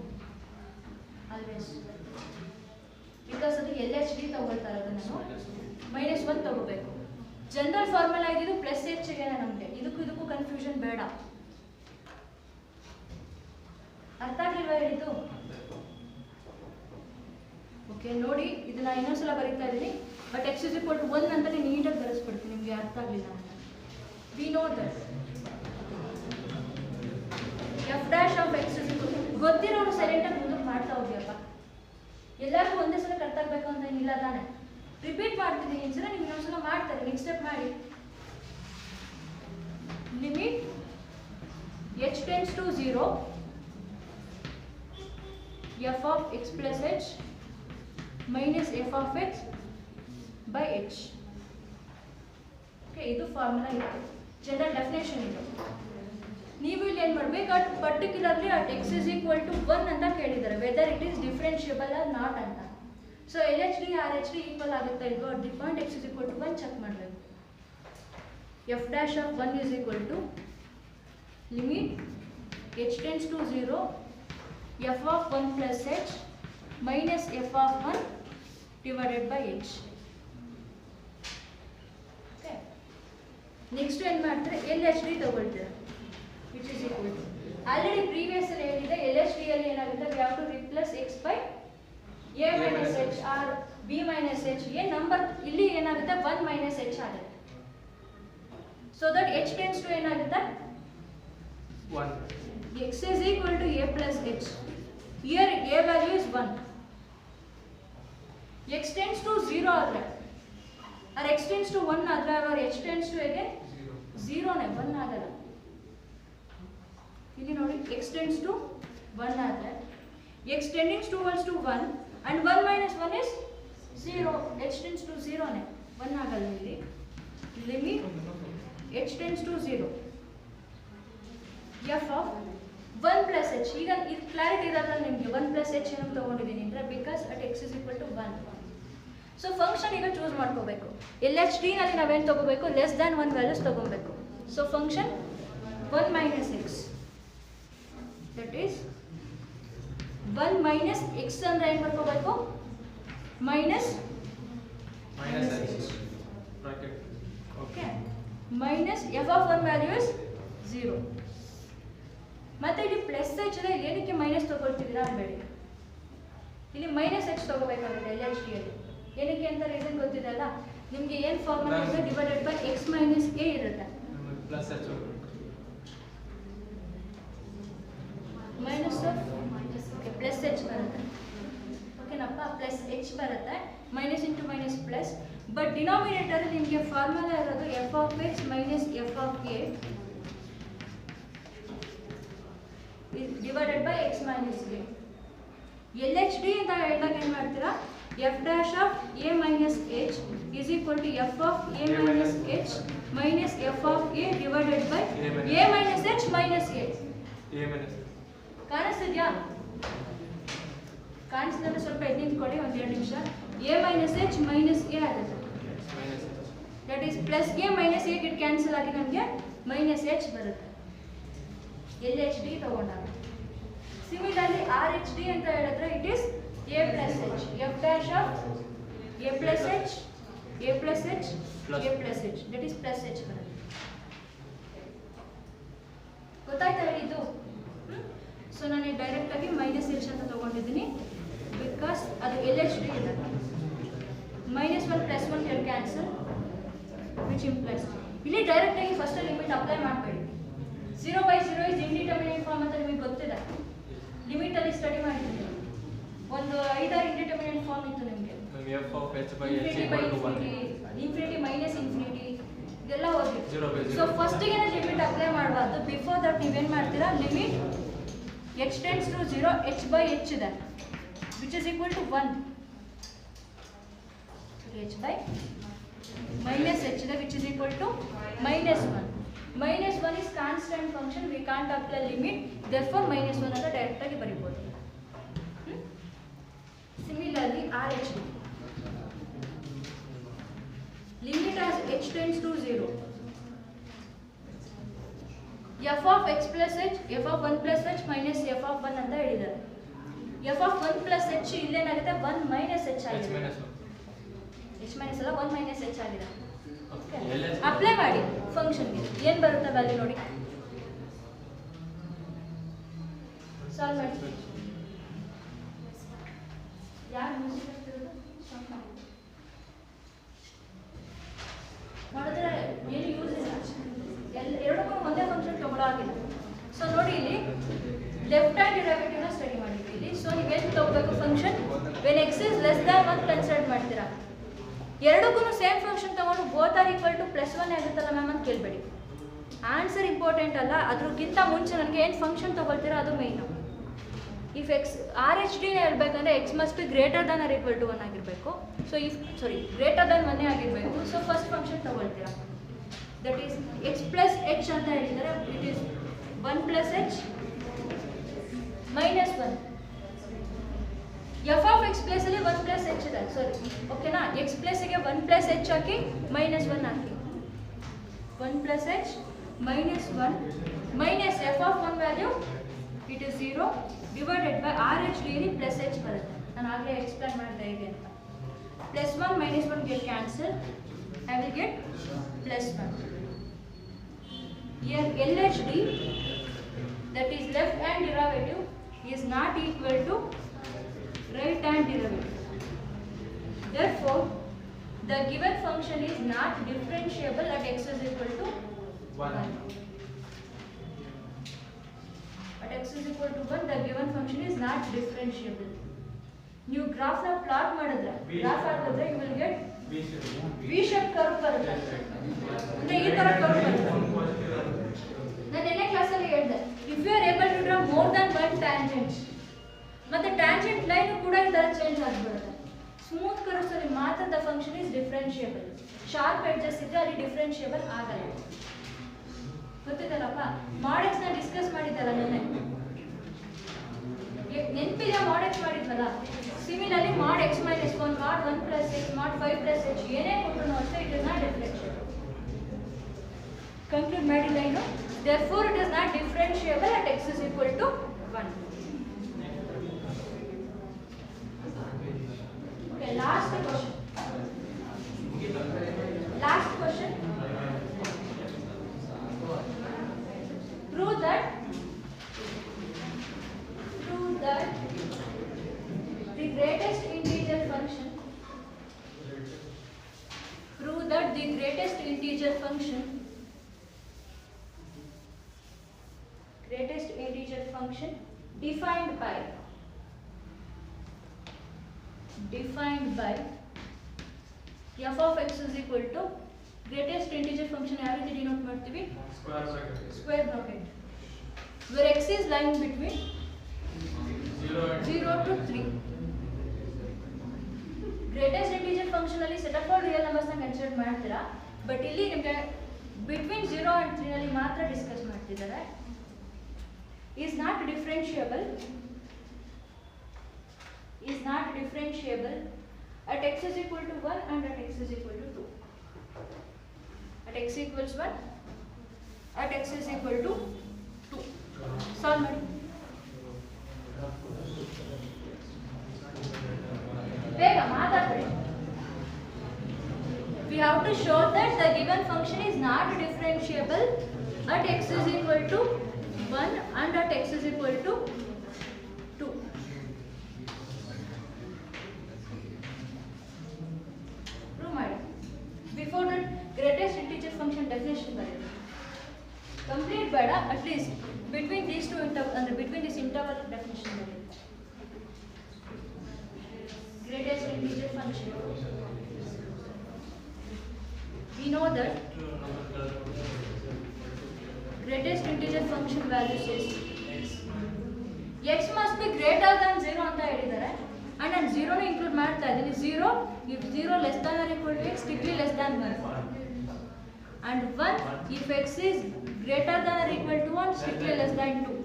ಆಲ್ವೇಸ್. ಬಿಕಾಸ್ ಅದು LHD ತಗೊಳ್ತಾ ಇರೋದು ನಾನು ಮೈನಸ್ 1 ತಗೋಬೇಕು. ಜನರಲ್ ಫಾರ್ಮುಲಾ ಇದ್ದಿದ್ದು ಪ್ಲಸ್ ಎಚ್ಗೆ ನಮಗೆ. ಇದಕ್ಕೂ ಕನ್ಫ್ಯೂಷನ್ ಬೇಡ. ಅರ್ಥ ಆಗಿಲ್ವಾ ಹೇಳಿದ್ದು? ಓಕೆ, ನೋಡಿ ಇದನ್ನ ಇನ್ನೊಂದ್ಸಲ ಬರೀತಾ ಇದ್ದೀನಿ. But x is equal to 1 ಅಂತ ನೀಟಾಗಿ ಬರೆಸ್ಬಿಡ್ತೀನಿ ನಿಮಗೆ ಅರ್ಥ ಆಗಲಿಲ್ಲ ಅಂತ. We know that f dash of x is equal to, ಗೊತ್ತಿರೋರು ಸೈಲೆಂಟಾಗಿ ಮುಂದಕ್ಕೆ ಮಾಡ್ತಾ ಹೋಗ್ಯಪ್ಪ. ಎಲ್ಲರಿಗೂ ಒಂದೇ ಸಲ ಕರ್ತ ಆಗಬೇಕು ಅಂತ ಏನಿಲ್ಲ ತಾನೆ. ರಿಪೀಟ್ ಮಾಡ್ತಿದ್ದೀನಿ ಈ ಸಲ, ನೀವು ಇನ್ನೊಂದ್ಸಲ ಮಾಡ್ತಾರೆ. ನೆಕ್ಸ್ಟ್ ಸ್ಟೆಪ್ ಮಾಡಿ. Limit h tends to 0 f of x plus h minus f of x by h. Okay, ಇದು ಫಾರ್ಮುಲಾ ಇದೆ. ಜನರಲ್ ಡೆಫಿನೇಷನ್ ಇದು. ನೀವು ಇಲ್ಲಿ ಏನು ಮಾಡಬೇಕು, at particularly at x is equal to 1 ಅಂತ ಕೇಳಿದ್ದಾರೆ, whether it is differentiable or not ಅಂತ. ಸೊ LHD RHD ಈಕ್ವಲ್ ಆಗುತ್ತಾ ಇಲ್ವೋ at the point x is equal to 1 check ಮಾಡಬೇಕು. F dash of 1 is equal to limit h tends to 0 f of 1 plus h minus f of 1 divided by h. Okay, next ಏನು ಮಾಡ್ತಾರೆ, LHD ತಗೊಳ್ತೀರಾ which is equal to, already previous ಅಲ್ಲಿ ಹೇಳಿದೆ LHD ಅಲ್ಲಿ ಏನಾಗುತ್ತೆ, we have to replace x by a minus h or b minus h. A number ಇಲ್ಲಿ ಏನಾಗುತ್ತೆ 1 ಮೈನಸ್ h ಆಗುತ್ತೆ. So that h tends to ಏನಾಗುತ್ತೆ 1. x is equal to a plus h. Here a value is 1. x tends to 0 ಆದರೆ or x tends to 1 ಆದರೆ or h tends to again 0 ನೇ 1 ಆಗಲ್ಲ. ಇಲ್ಲಿ ನೋಡಿ x tends to 1 ಆದರೆ x tending towards to 1 and 1 minus 1 is 0. h tends to 0 ನೇ 1 ಆಗಲ್ಲ. ಇಲ್ಲಿ limit h tends to 0 f of 1 plus h. ಈಗ ಇದು ಕ್ಲಾರಿಟಿ ಇರೋದ್ರಲ್ಲಿ ನಿಮಗೆ 1 plus h ಏನಂತ ತಗೊಂಡಿದ್ದೀನಿ ಅಂದರೆ because at x is equal to 1. So function ಈಗ ಚೂಸ್ ಮಾಡ್ಕೋಬೇಕು. LHD ನಲ್ಲಿ ನಾವೇನು ತಗೋಬೇಕು, ಲೆಸ್ ದ್ಯಾನ್ 1 ವ್ಯಾಲ್ಯೂಸ್ ತಗೋಬೇಕು. So function 1 minus x, that is 1 minus x ಅಂದ್ರೆ ಏನು ಬರ್ಕೋಬೇಕು, minus okay minus f of 1 value is 0. ಮತ್ತೆ ಇಲ್ಲಿ ಪ್ಲಸ್ ಎಚ್ ಇದೆ, ಏನಕ್ಕೆ ಮೈನಸ್ ತಗೊಳ್ತಿದ್ದೀರಾ ಅನ್ಬೇಡಿ, ಇಲ್ಲಿ ಮೈನಸ್ ಎಚ್ ತಗೋಬೇಕಾಗುತ್ತೆ LHD ಅಲ್ಲಿ. ಏನಕ್ಕೆ ಅಂತ ರೀಸನ್ ಗೊತ್ತಿದೆ ಅಲ್ಲ ನಿಮಗೆ, ಏನು ಫಾರ್ಮುಲಾ ಇದೆ, divided by x minus a ಇರುತ್ತೆ, ಮೈನಸ್ ಪ್ಲಸ್ ಎಚ್ ಬರುತ್ತೆ. ಓಕೆನಪ್ಪ, ಪ್ಲಸ್ ಎಚ್ ಬರುತ್ತೆ, minus into minus plus. But denominator ನಿಮಗೆ ಫಾರ್ಮುಲಾ ಇರೋದು f of x minus f of a divided by x minus a. LHD ಅಂತ ಹೇಳಿದಾಗ ಏನು ಮಾಡ್ತೀರಾ, f dash of a minus h is equal to f of a minus h minus f of a divided by a minus h minus a. ಕಾಣಿಸ್ತಿದ್ಯಾ? ಕಾಣಿಸ್ತಿದ್ರೆ ಸ್ವಲ್ಪ ಎದ್ದು ನಿಂತ್ಕೊಳ್ಳಿ ಒಂದು 2 ನಿಮಿಷ. A minus h minus a ಆಗುತ್ತೆ, that is plus a minus a get cancel ಆಗಿ ನಮಗೆ minus h ಬರುತ್ತೆ LHD ತಗೊಂಡಾಗ. ಸಿಮಿಲರ್ಲಿ RHD ಅಂತ ಹೇಳಿದ್ರೆ it is a plus h, f dash of a plus h a plus h a plus h, that is plus h ಬರುತ್ತೆ. ಗೊತ್ತಾಯ್ತಾ ಹೇಳಿದ್ದು? So ನಾನು ಡೈರೆಕ್ಟ್ ಆಗಿ ಮೈನಸ್ ಎಚ್ ಅಂತ ತಗೊಂಡಿದ್ದೀನಿ ಬಿಕಾಸ್ ಅದು LHD ಇದೆ. Minus 1 plus 1 can cancel which implies ಇಲ್ಲಿ ಡೈರೆಕ್ಟ್ ಆಗಿ ಫಸ್ಟ್ ಲಿಮಿಟ್ ಅಪ್ಲೈ ಮಾಡಬೇಡಿ. 0/0 ಇಸ್ ಇಂಡಿಟರ್ಮಿನೇಟ್ ಫಾರ್ಮ್ ಅಂತ ನಿಮಗೆ ಗೊತ್ತಿದೆ, ಲಿಮಿಟ್ ಅಲ್ಲಿ ಸ್ಟಡಿ ಮಾಡಿದ್ದೀನಿ. ಒಂದು 5-6 ಇಂಡಿಟರ್ಮಿನೇಟ್ ಫಾರ್ಮ್ ಇತ್ತು ನಿಮಗೆ, ಇನ್ಫಿನಿಟಿ ಮೈನಸ್ ಇನ್ಫಿನಿಟಿ ಇದೆಲ್ಲ ಓದಿ. ಸೊ ಫಸ್ಟಿಗೆ ಲಿಮಿಟ್ ಅಪ್ಲೈ ಮಾಡಬಾರ್ದು, ಬಿಫೋರ್ ದಟ್ ನೀವೇನು ಮಾಡ್ತೀರಾ, limit h tends to 0, h by h ಇದೆ which is equal to 1, h by minus h ಇದೆ which is equal to minus 1. minus 1 is constant function, we can't apply limit, therefore minus 1 ಅಂತ direct ಆಗಿ ಬರೀಬಹುದು. Similarly RHD limit as h tends to 0, f of x plus h, f of 1 plus h minus f of 1 ಅಂತ ಹೇಳಿದ್ದಾರೆ. f of 1 plus h ಇಲ್ಲೇನಾಗುತ್ತೆ, 1 minus h ಆಗಿದೆ, h minus ಅಲ್ಲ 1 minus h ಆಗಿದೆ. Apply ಮಾಡಿ ಫಂಕ್ಷನ್ಗೆ, ಏನು ಬರುತ್ತೆ ವ್ಯಾಲ್ಯೂ ನೋಡಿ, ಸಾಲ್ವ್ ಮಾಡಿ. ಯಾರು ಮ್ಯೂಸಿಕ್ ಆಗ್ತಿರೋದು ನೋಡಿದ್ರೆ ಏನು ಯೂಸ್ ಇಲ್ಲ, ಎರಡಕ್ಕೂ ಒಂದೇ ಫಂಕ್ಷನ್ ತಗೊಳ್ಳೋ ಆಗಿಲ್ಲ. ಸೊ ನೋಡಿ ಇಲ್ಲಿ ಲೆಫ್ಟ್ ಹ್ಯಾಂಡ್ ಡಿರೈವೇಟಿವ್ನ ಸ್ಟಡಿ ಮಾಡಿದ್ವಿ ಇಲ್ಲಿ. ಸೊ ನೀವೇನು ತಗೋಬೇಕು, function when x is less than 1 consider ಮಾಡ್ತೀರಾ. ಎರಡಕ್ಕೂ ಸೇಮ್ ಫಂಕ್ಷನ್ ತಗೊಂಡು both are equal to plus 1 ಆಗುತ್ತಲ್ಲ ಮ್ಯಾಮ್ ಅಂತ ಕೇಳಬೇಡಿ. ಆನ್ಸರ್ ಇಂಪಾರ್ಟೆಂಟ್ ಅಲ್ಲ, ಅದ್ರಕ್ಕಿಂತ ಮುಂಚೆ ನನಗೆ ಏನು ಫಂಕ್ಷನ್ ತಗೊಳ್ತೀರಾ ಅದು ಮೇಯ್ನು. ಇಫ್ ಎಕ್ಸ್ RHD ಹೇಳ್ಬೇಕಂದ್ರೆ x must be greater than or equal to 1 ಆಗಿರಬೇಕು. ಸೊ ಗ್ರೇಟರ್ ದಾನ್ 1 ಆಗಿರಬೇಕು. ಸೊ ಫಸ್ಟ್ ಫಂಕ್ಷನ್ ತಗೊಳ್ತೀರಾ, that is x plus h ಅಂತ ಹೇಳಿದರೆ it is 1 plus h minus 1. F of x place ಅಲ್ಲಿ 1 plus H ಇದೆ, ಸಾರಿ ಓಕೆನಾ. X ಪ್ಲೇಸಿಗೆ 1 plus H hockey minus 1 hockey, 1 plus h minus 1 minus f of 1 value it is 0 divided by RHD ಇಲ್ಲಿ plus h ಬರುತ್ತೆ. ನಾನು ಆಗಲೇ explain ಮಾಡಿದೆ ಹೇಗೆ ಅಂತ. Plus 1 minus 1 get cancel, I will get plus 1. Here LHD, that is left hand derivative, is not equal to right hand derivative. Therefore, the given function is not differentiable at x is equal to 1. At x is equal to 1, the given function is not differentiable. ನೀವು graph ನ plot ಮಾಡಿದ್ರೆ, graph ಹಾಕಿದ್ರೆ you will get V shape curve ಬರುತ್ತೆ, ಅಂದ್ರೆ ಈ ತರ curve ಬರುತ್ತೆ. ನಾನು ನೆನ್ನೆ ಕ್ಲಾಸಲ್ಲಿ ಹೇಳಿದೆ, if you are able to draw more than 1 tangent, ಮತ್ತೆ ಟ್ಯಾಂಜೆಂಟ್ ಲೈನ್ ಕೂಡ ಈ ತರ ಚೇಂಜ್ ಆಗಿಬಿಡುತ್ತೆ. ಸ್ಮೂತ್ ಕರ್ವ್ಸ್ ಅಲ್ಲಿ ಮಾತ್ರ the function is differentiable, sharp edges ಇದ್ರೆ ಅಲ್ಲಿ ಡಿಫರೆನ್ಷಿಯಬಲ್ ಆಗಲ್ಲ. ಗೊತ್ತಿದಲ್ಲಪ್ಪ, ಮಾಡೆಕ್ಸ್ ನ ಡಿಸ್ಕಸ್ ಮಾಡಿದ್ದಲ್ಲ ನೆನ್ನೆ, ನೆನಪಿದೆಯಾ? ಮಾಡೆಕ್ಸ್ ಮಾಡಿದ್ವಲ್ಲ, Similarly, mod x minus 1, mod 1 plus x, mod 5 plus h, ಏನೇ ಕೊಟ್ಟರು ಅಷ್ಟೇ it is not differentiable. Conclude ಮಾಡಿಲ್ಲ ಇನ್ನು. Therefore, it is not differentiable at x is equal to 1. Okay, last question. Last question. Prove that the greatest integer function defined by f of x is equal to greatest integer function ಯಾವ ರೀತಿ denote ಮಾಡ್ತೀವಿ square bracket where x is lying between 0 to 3. Greatest integer function ಅಲ್ಲಿ set of all real numbers ನ consider ಮಾಡ್ತೀರಾ, but ಇಲ್ಲಿ ನಿಮಗೆ between 0 and 3 ನಲ್ಲಿ ಮಾತ್ರ ಡಿಸ್ಕಸ್ ಮಾಡ್ತಿದ್ದಾರೆ. is not differentiable at x is equal to 1 and at x is equal to 2. At x equals 1, at x is equal to 2. Solve ಮಾಡಿ. ಬೇಗ ಮಾತಾಡ್ಬೇಡಿ. We have to show that the given function is not differentiable at x is equal to 1 and at x is equal to 2. Prove ಮಾಡಿ. Before that, greatest integer function definition ಬರೆಯಿರಿ. Complete ಬೇಡ, at least between these two interval, and between this interval definition ಬರೆಯಿರಿ. Greatest integer function. We know that greatest integer function value says x must be greater than 0 ಅಂತ ಹೇಳಿದ್ದಾರೆ, and ನಾನು 0 ನ include ಮಾಡ್ತಾ ಇದ್ದೀನಿ. 0 if 0 less than or equal to x, strictly less than 1, and 1 if x is greater than or equal to 1, strictly less than 2.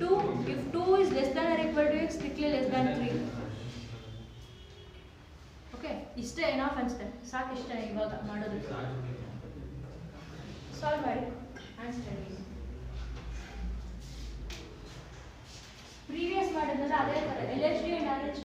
2 if 2 is less than or equal to x, strictly less than 3. Okay, ಇಷ್ಟೇ enough ಅನ್ಸುತ್ತೆ, ಸಾಕು ಇಷ್ಟೇ ಇವಾಗ ಮಾಡೋದು. Solve ಮಾಡಿ answer. Previous ಮಾಡಿದ್ನಲ್ಲ ಅದೇ ಥರ LHD